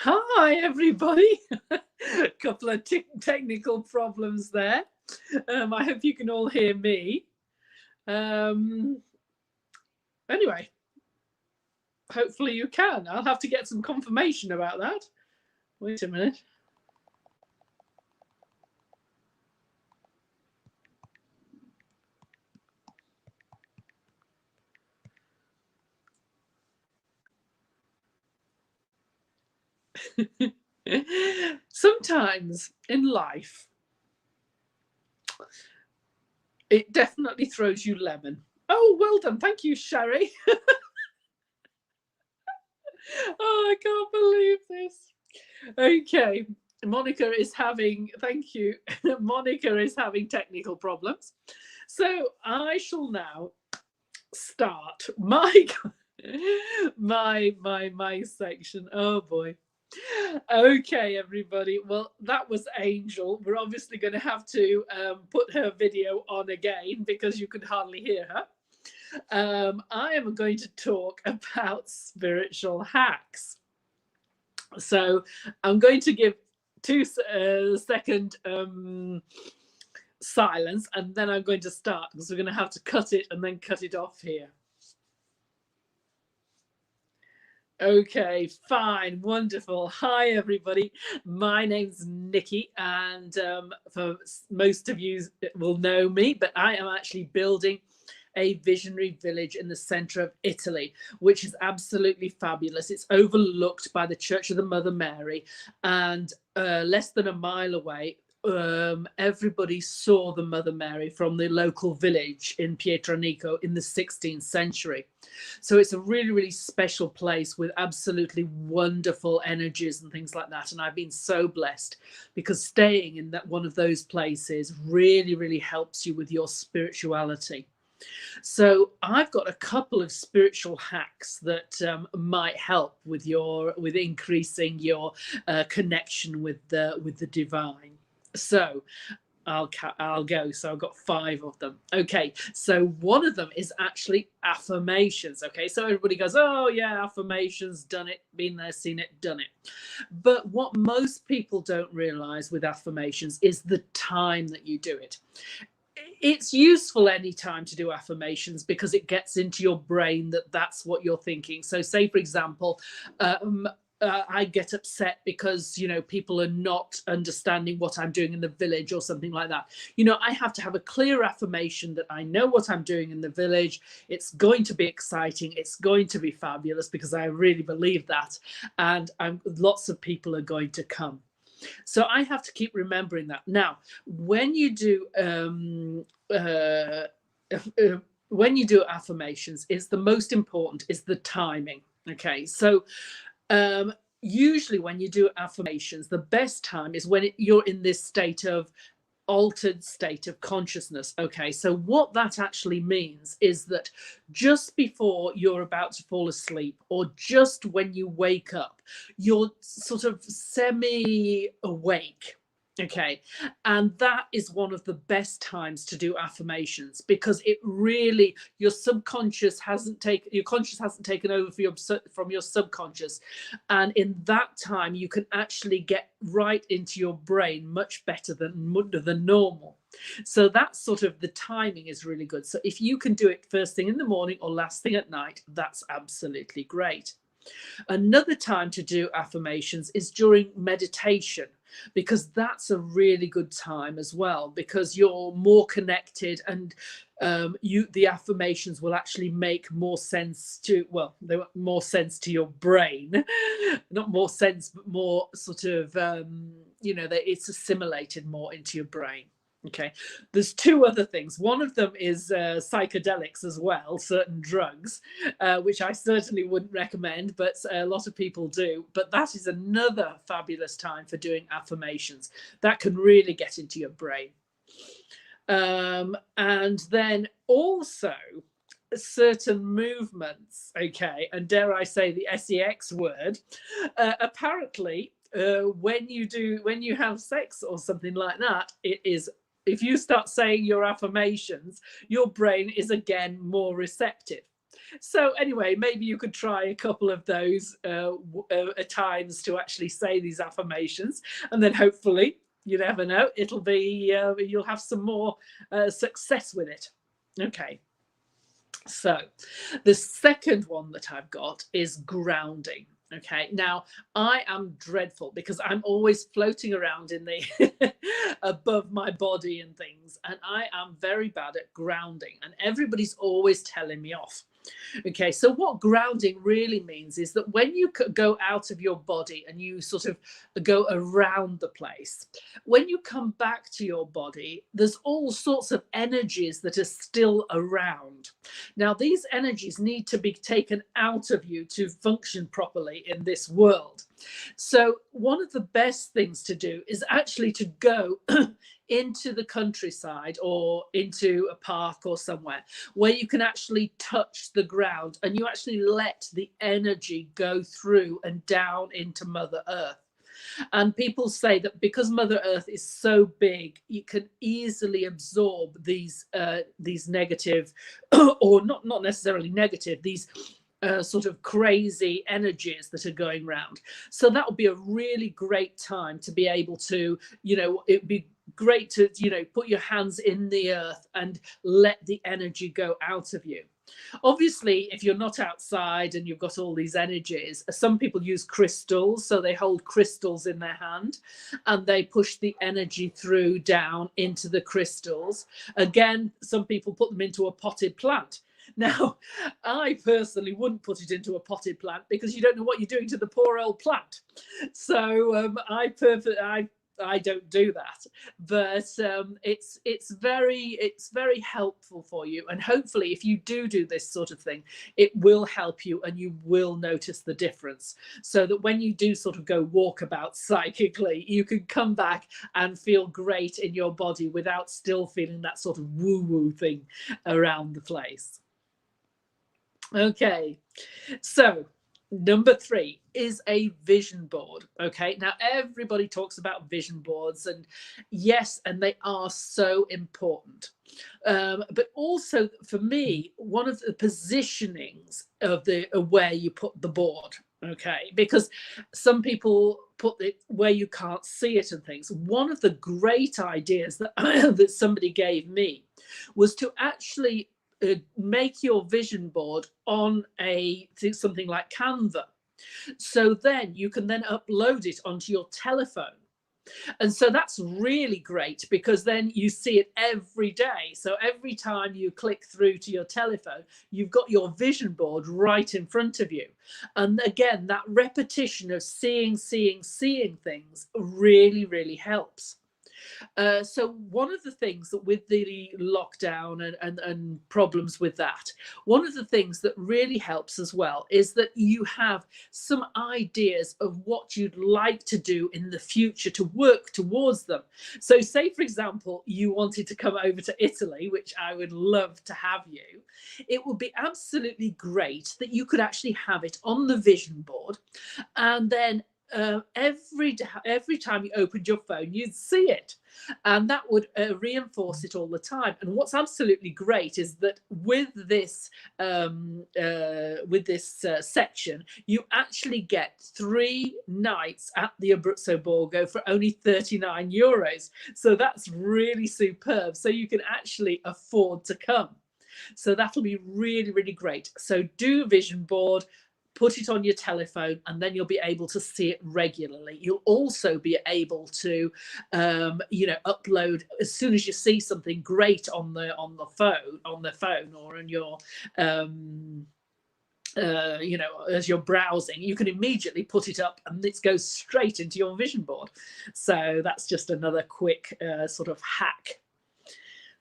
Hi, everybody. A couple of technical problems there. I hope you can all hear me. Anyway, hopefully you can. I'll have to get some confirmation about that. Wait a minute. Sometimes in life, it definitely throws you lemon. Oh, well done. Thank you, Sherry. Oh, I can't believe this. Okay. Monica is having, thank you. Monica is having technical problems. So I shall now start my section. Oh boy. Okay, everybody. Well, that was Angel. We're obviously going to have to put her video on again because you could hardly hear her. I am going to talk about spiritual hacks. So I'm going to give 2-second silence, and then I'm going to start because we're going to have to cut it and then cut it off here. Okay, fine, wonderful. Hi, everybody. My name's Nikki, and for most of you will know me, but I am actually building a visionary village in the center of Italy, which is absolutely fabulous. It's overlooked by the Church of the Mother Mary, and less than a mile away, everybody saw the Mother Mary from the local village in Pietranico in the 16th century. So it's a really, really special place with absolutely wonderful energies and things like that. And I've been so blessed because staying in that one of those places really, really helps you with your spirituality. So I've got a couple of spiritual hacks that might help with increasing your connection with the divine. So I'll go. So I've got 5 of them. Okay, so one of them is actually affirmations. Okay, so everybody goes, oh yeah, affirmations, done it, been there, seen it, done it. But what most people don't realize with affirmations is the time that you do it. It's useful anytime to do affirmations because it gets into your brain that that's what you're thinking. So say, for example, I get upset because, you know, people are not understanding what I'm doing in the village or something like that. You know, I have to have a clear affirmation that I know what I'm doing in the village. It's going to be exciting. It's going to be fabulous because I really believe that. And lots of people are going to come. So I have to keep remembering that. Now, when you do affirmations, it's the most important is the timing. Okay, so usually when you do affirmations, the best time is when you're in this altered state of consciousness. Okay, so what that actually means is that just before you're about to fall asleep or just when you wake up, you're sort of semi-awake. Okay, and that is one of the best times to do affirmations because it really, your conscious hasn't taken over from your subconscious, and in that time you can actually get right into your brain much better than normal. So that's sort of the timing is really good. So if you can do it first thing in the morning or last thing at night, that's absolutely great. Another time to do affirmations is during meditation, because that's a really good time as well, because you're more connected and the affirmations will actually make more sense to, well, they make more sense to your brain, not more sense, but more sort of, you know, that it's assimilated more into your brain. Okay, there's 2 other things. One of them is psychedelics as well, certain drugs, which I certainly wouldn't recommend, but a lot of people do. But that is another fabulous time for doing affirmations. That can really get into your brain. And then also certain movements, okay, and dare I say the sex word, apparently when you have sex or something like that, it is, if you start saying your affirmations, your brain is again more receptive. So anyway, maybe you could try a couple of those at times to actually say these affirmations, and then hopefully, you never know, it'll be you'll have some more success with it. Okay. So the second one that I've got is grounding. Okay, now I am dreadful because I'm always floating around in the above my body and things, and I am very bad at grounding, and everybody's always telling me off. Okay, so what grounding really means is that when you go out of your body and you sort of go around the place, when you come back to your body, there's all sorts of energies that are still around. Now, these energies need to be taken out of you to function properly in this world. So one of the best things to do is actually to go into the countryside or into a park or somewhere where you can actually touch the ground and you actually let the energy go through and down into Mother Earth. And people say that because Mother Earth is so big, you can easily absorb these negative, or not necessarily negative, these sort of crazy energies that are going around. So that would be a really great time to be able to, it'd be great to, put your hands in the earth and let the energy go out of you. Obviously, if you're not outside and you've got all these energies, some people use crystals. So they hold crystals in their hand and they push the energy through down into the crystals. Again, some people put them into a potted plant. Now, I personally wouldn't put it into a potted plant because you don't know what you're doing to the poor old plant. So I don't do that, but it's very helpful for you, and hopefully if you do this sort of thing, it will help you and you will notice the difference, so that when you do sort of go walkabout psychically, you can come back and feel great in your body without still feeling that sort of woo-woo thing around the place. Okay, so number 3 is a vision board. Okay, now everybody talks about vision boards, and yes, and they are so important. But also for me, one of the positionings of where you put the board. Okay, because some people put it where you can't see it and things. One of the great ideas that that somebody gave me was to actually make your vision board on something like Canva. So then you can then upload it onto your telephone. And so that's really great because then you see it every day. So every time you click through to your telephone, you've got your vision board right in front of you. And again, that repetition of seeing things really, really helps. So one of the things that with the lockdown and problems with that, one of the things that really helps as well is that you have some ideas of what you'd like to do in the future to work towards them. So say, for example, you wanted to come over to Italy, which I would love to have you. It would be absolutely great that you could actually have it on the vision board, and then every time you opened your phone, you'd see it, and that would reinforce it all the time. And what's absolutely great is that with this section, you actually get 3 nights at the Abruzzo Borgo for only €39. So that's really superb. So you can actually afford to come. So that'll be really, really great. So do vision board, put it on your telephone, and then you'll be able to see it regularly. You'll also be able to, upload as soon as you see something great on the phone or on your, as you're browsing, you can immediately put it up and it goes straight into your vision board. So that's just another quick sort of hack.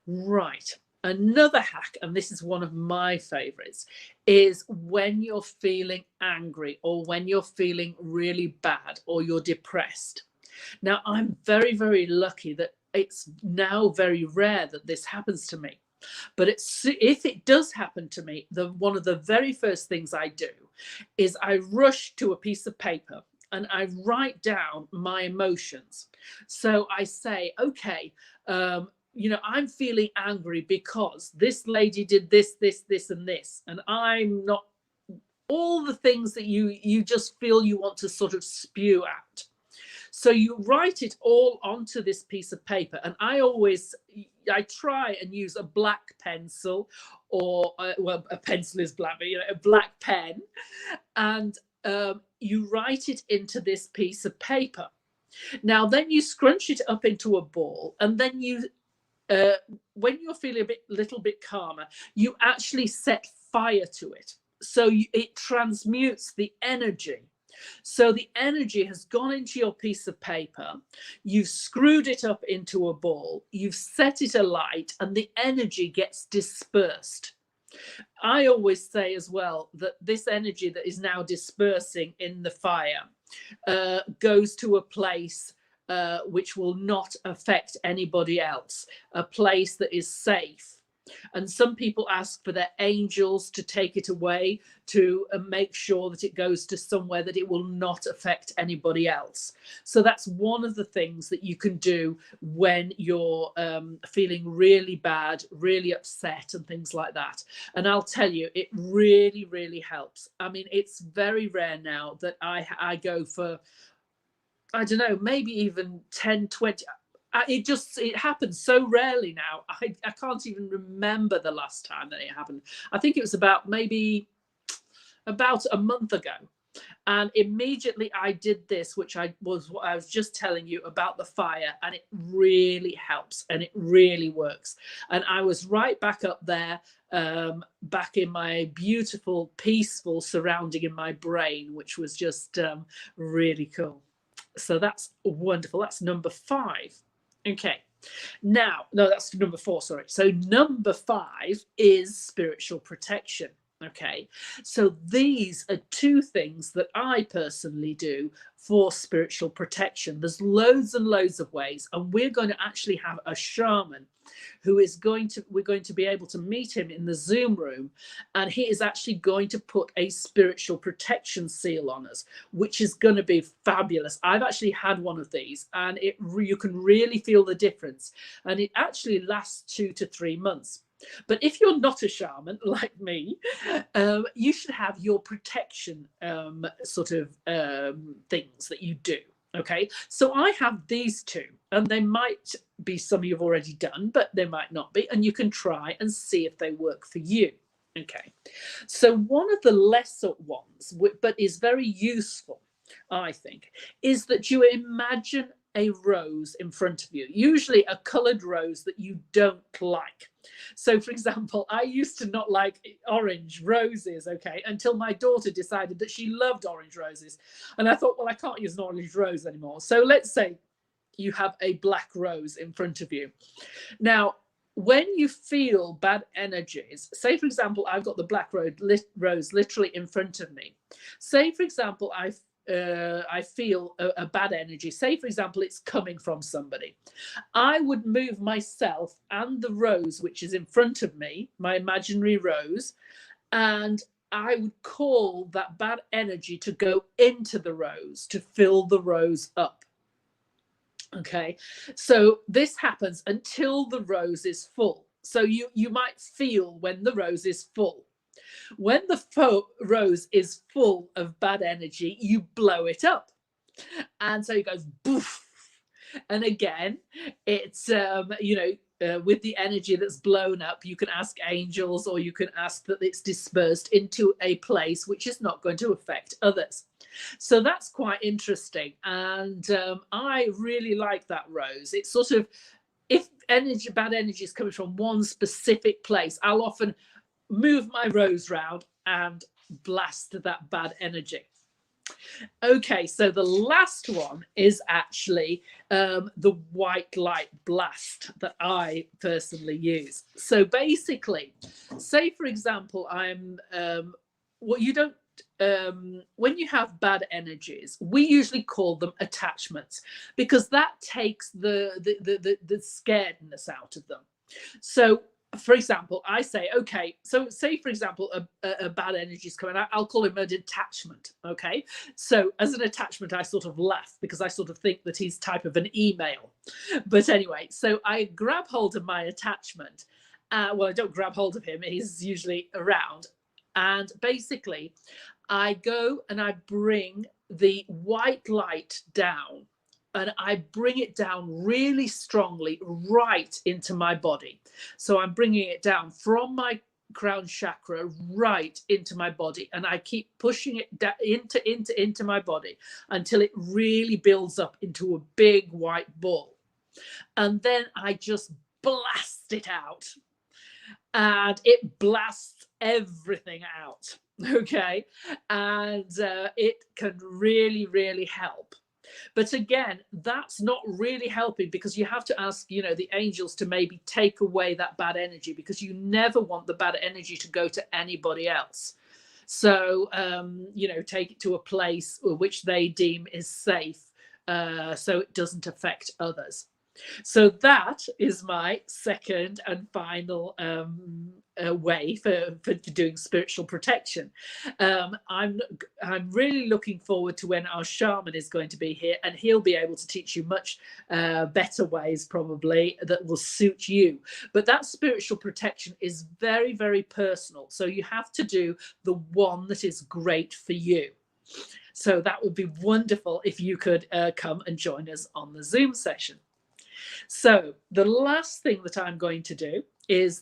Right. Another hack, and this is one of my favorites, is when you're feeling angry or when you're feeling really bad or you're depressed. Now, I'm very, very lucky that it's now very rare that this happens to me. But if it does happen to me, one of the very first things I do is I rush to a piece of paper and I write down my emotions. So I say, okay, I'm feeling angry because this lady did this, and this, and I'm not, all the things that you just feel you want to sort of spew out. So you write it all onto this piece of paper. And I try and use a black pencil, or a pencil is black, but a black pen, and you write it into this piece of paper. Now then you scrunch it up into a ball, and then you when you're feeling a little bit calmer, you actually set fire to it. So it transmutes the energy. So the energy has gone into your piece of paper, you've screwed it up into a ball, you've set it alight, and the energy gets dispersed. I always say as well that this energy that is now dispersing in the fire goes to a place which will not affect anybody else, a place that is safe. And some people ask for their angels to take it away, to make sure that it goes to somewhere that it will not affect anybody else. So that's one of the things that you can do when you're feeling really bad, really upset and things like that. And I'll tell you, it really, really helps. I mean, it's very rare now that I go for, I don't know, maybe even 10, 20. It happens so rarely now. I can't even remember the last time that it happened. I think it was about a month ago. And immediately I did this, which I was just telling you about the fire, and it really helps and it really works. And I was right back up there, back in my beautiful, peaceful surrounding in my brain, which was just really cool. So that's wonderful. That's number 5. Okay, now, no, that's number 4, sorry. So number 5 is spiritual protection. Okay, so these are 2 things that I personally do for spiritual protection. There's loads and loads of ways, and we're going to actually have a shaman who is we're going to be able to meet him in the Zoom room, and he is actually going to put a spiritual protection seal on us, which is going to be fabulous. I've actually had one of these, and you can really feel the difference, and it actually lasts 2 to 3 months. But if you're not a shaman like me, you should have your protection sort of things that you do. Okay, so I have these 2, and they might be some you've already done, but they might not be, and you can try and see if they work for you. Okay, so one of the lesser ones, but is very useful, I think, is that you imagine a rose in front of you, usually a colored rose that you don't like. So, for example, I used to not like orange roses, okay, until my daughter decided that she loved orange roses. And I thought, well, I can't use an orange rose anymore. So let's say you have a black rose in front of you. Now, when you feel bad energies, say, for example, I've got the black rose literally in front of me. Say, for example, I feel a bad energy. Say, for example, it's coming from somebody. I would move myself and the rose, which is in front of me, my imaginary rose, and I would call that bad energy to go into the rose, to fill the rose up. Okay, so this happens until the rose is full. So you might feel when the rose is full. When the rose is full of bad energy, you blow it up. And so it goes boof. And again, it's, with the energy that's blown up, you can ask angels, or you can ask that it's dispersed into a place which is not going to affect others. So that's quite interesting. And I really like that rose. It's sort of, if bad energy is coming from one specific place, I'll often move my rose round and blast that bad energy. Okay, so the last one is actually the white light blast that I personally use. So basically, say for example, when you have bad energies, we usually call them attachments, because that takes the scaredness out of them. So for example, I say, okay, so say, for example, a bad energy is coming out, I'll call him a detachment, okay? So as an attachment, I sort of laugh because I sort of think that he's type of an email. But anyway, so I grab hold of my attachment. Well, I don't grab hold of him, he's usually around. And basically, I go and I bring the white light down. And I bring it down really strongly right into my body. So I'm bringing it down from my crown chakra right into my body. And I keep pushing it down into my body until it really builds up into a big white ball. And then I just blast it out. And it blasts everything out. Okay, and it can really, really help. But again, that's not really helping, because you have to ask, the angels to maybe take away that bad energy, because you never want the bad energy to go to anybody else. So, take it to a place which they deem is safe, so it doesn't affect others. So that is my second and final way for doing spiritual protection. I'm really looking forward to when our shaman is going to be here, and he'll be able to teach you much better ways, probably, that will suit you. But that spiritual protection is very, very personal. So you have to do the one that is great for you. So that would be wonderful if you could come and join us on the Zoom session. So the last thing that I'm going to do is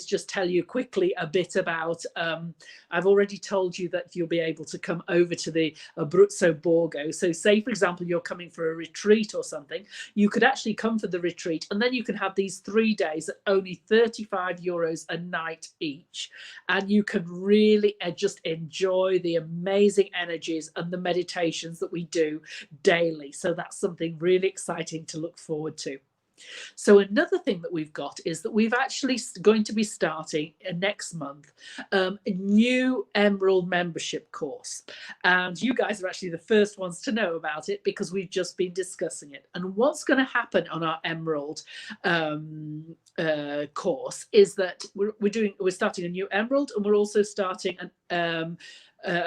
just tell you quickly a bit about, I've already told you that you'll be able to come over to the Abruzzo Borgo. So say, for example, you're coming for a retreat or something, you could actually come for the retreat, and then you can have these 3 days at only €35 a night each. And you can really just enjoy the amazing energies and the meditations that we do daily. So that's something really exciting to look forward to. So another thing that we've got is that we've actually going to be starting next month a new Emerald membership course. And you guys are actually the first ones to know about it, because we've just been discussing it. And what's going to happen on our Emerald course is that we're starting a new Emerald, and we're also starting a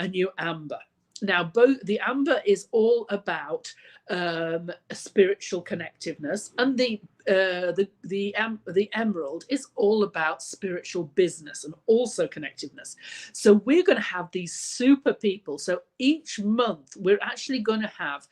new Amber. Now, the Amber is all about spiritual connectiveness, and the Emerald is all about spiritual business and also connectiveness. So we're going to have these super people. So each month we're actually going to have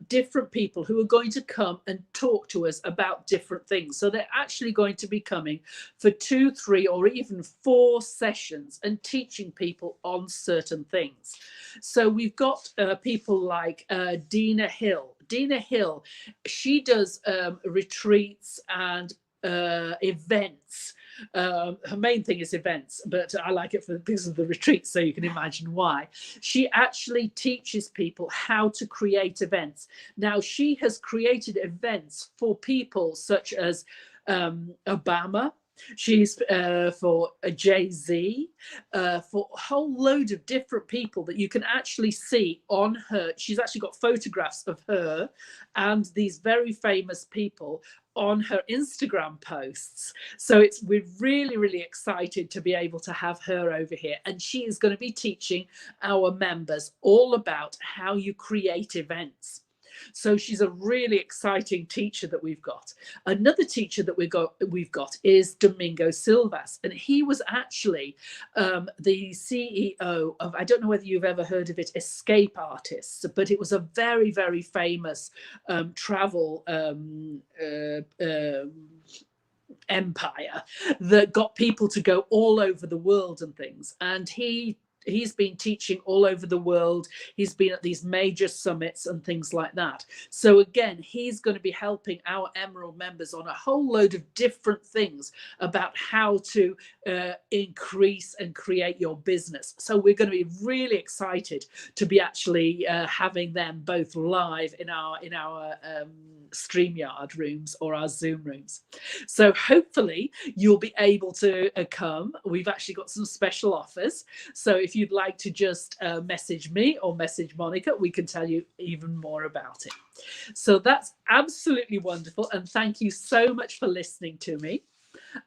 different people who are going to come and talk to us about different things. So they're actually going to be coming for 2, 3, or even 4 sessions and teaching people on certain things. So we've got people like Dina Hill. Dina Hill, she does retreats and events. Her main thing is events, but I like it because of the retreats, so you can imagine why. She actually teaches people how to create events. Now, she has created events for people such as Obama. She's for Jay-Z, for a whole load of different people that you can actually see on her. She's actually got photographs of her and these very famous people on her Instagram posts. So we're really, really excited to be able to have her over here. And she is going to be teaching our members all about how you create events. So she's a really exciting teacher that we've got. Another teacher that we've got is Domingo Silvas, and he was actually the CEO of, I don't know whether you've ever heard of it, Escape Artists, but it was a very, very famous travel empire that got people to go all over the world and things. And he's been teaching all over the world. He's been at these major summits and things like that. So again, he's going to be helping our Emerald members on a whole load of different things about how to increase and create your business. So we're going to be really excited to be actually having them both live in our StreamYard rooms or our Zoom rooms. So hopefully you'll be able to come. We've actually got some special offers. So if you'd like to just message me or message Monica, we can tell you even more about it. So that's absolutely wonderful. And thank you so much for listening to me.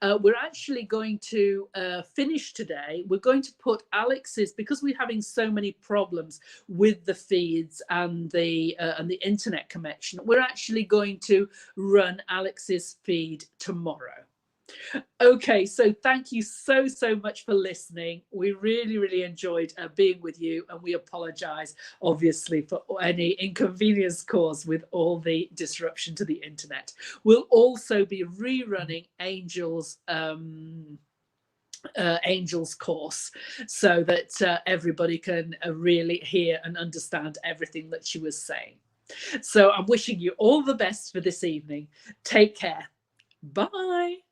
We're actually going to finish today. We're going to put Alex's, because we're having so many problems with the feeds and the internet connection, we're actually going to run Alex's feed tomorrow. Okay, so thank you so much for listening. We really, really enjoyed being with you, and we apologize obviously for any inconvenience caused with all the disruption to the internet. We'll also be rerunning Angel's course, so that everybody can really hear and understand everything that she was saying. So I'm wishing you all the best for this evening. Take care. Bye.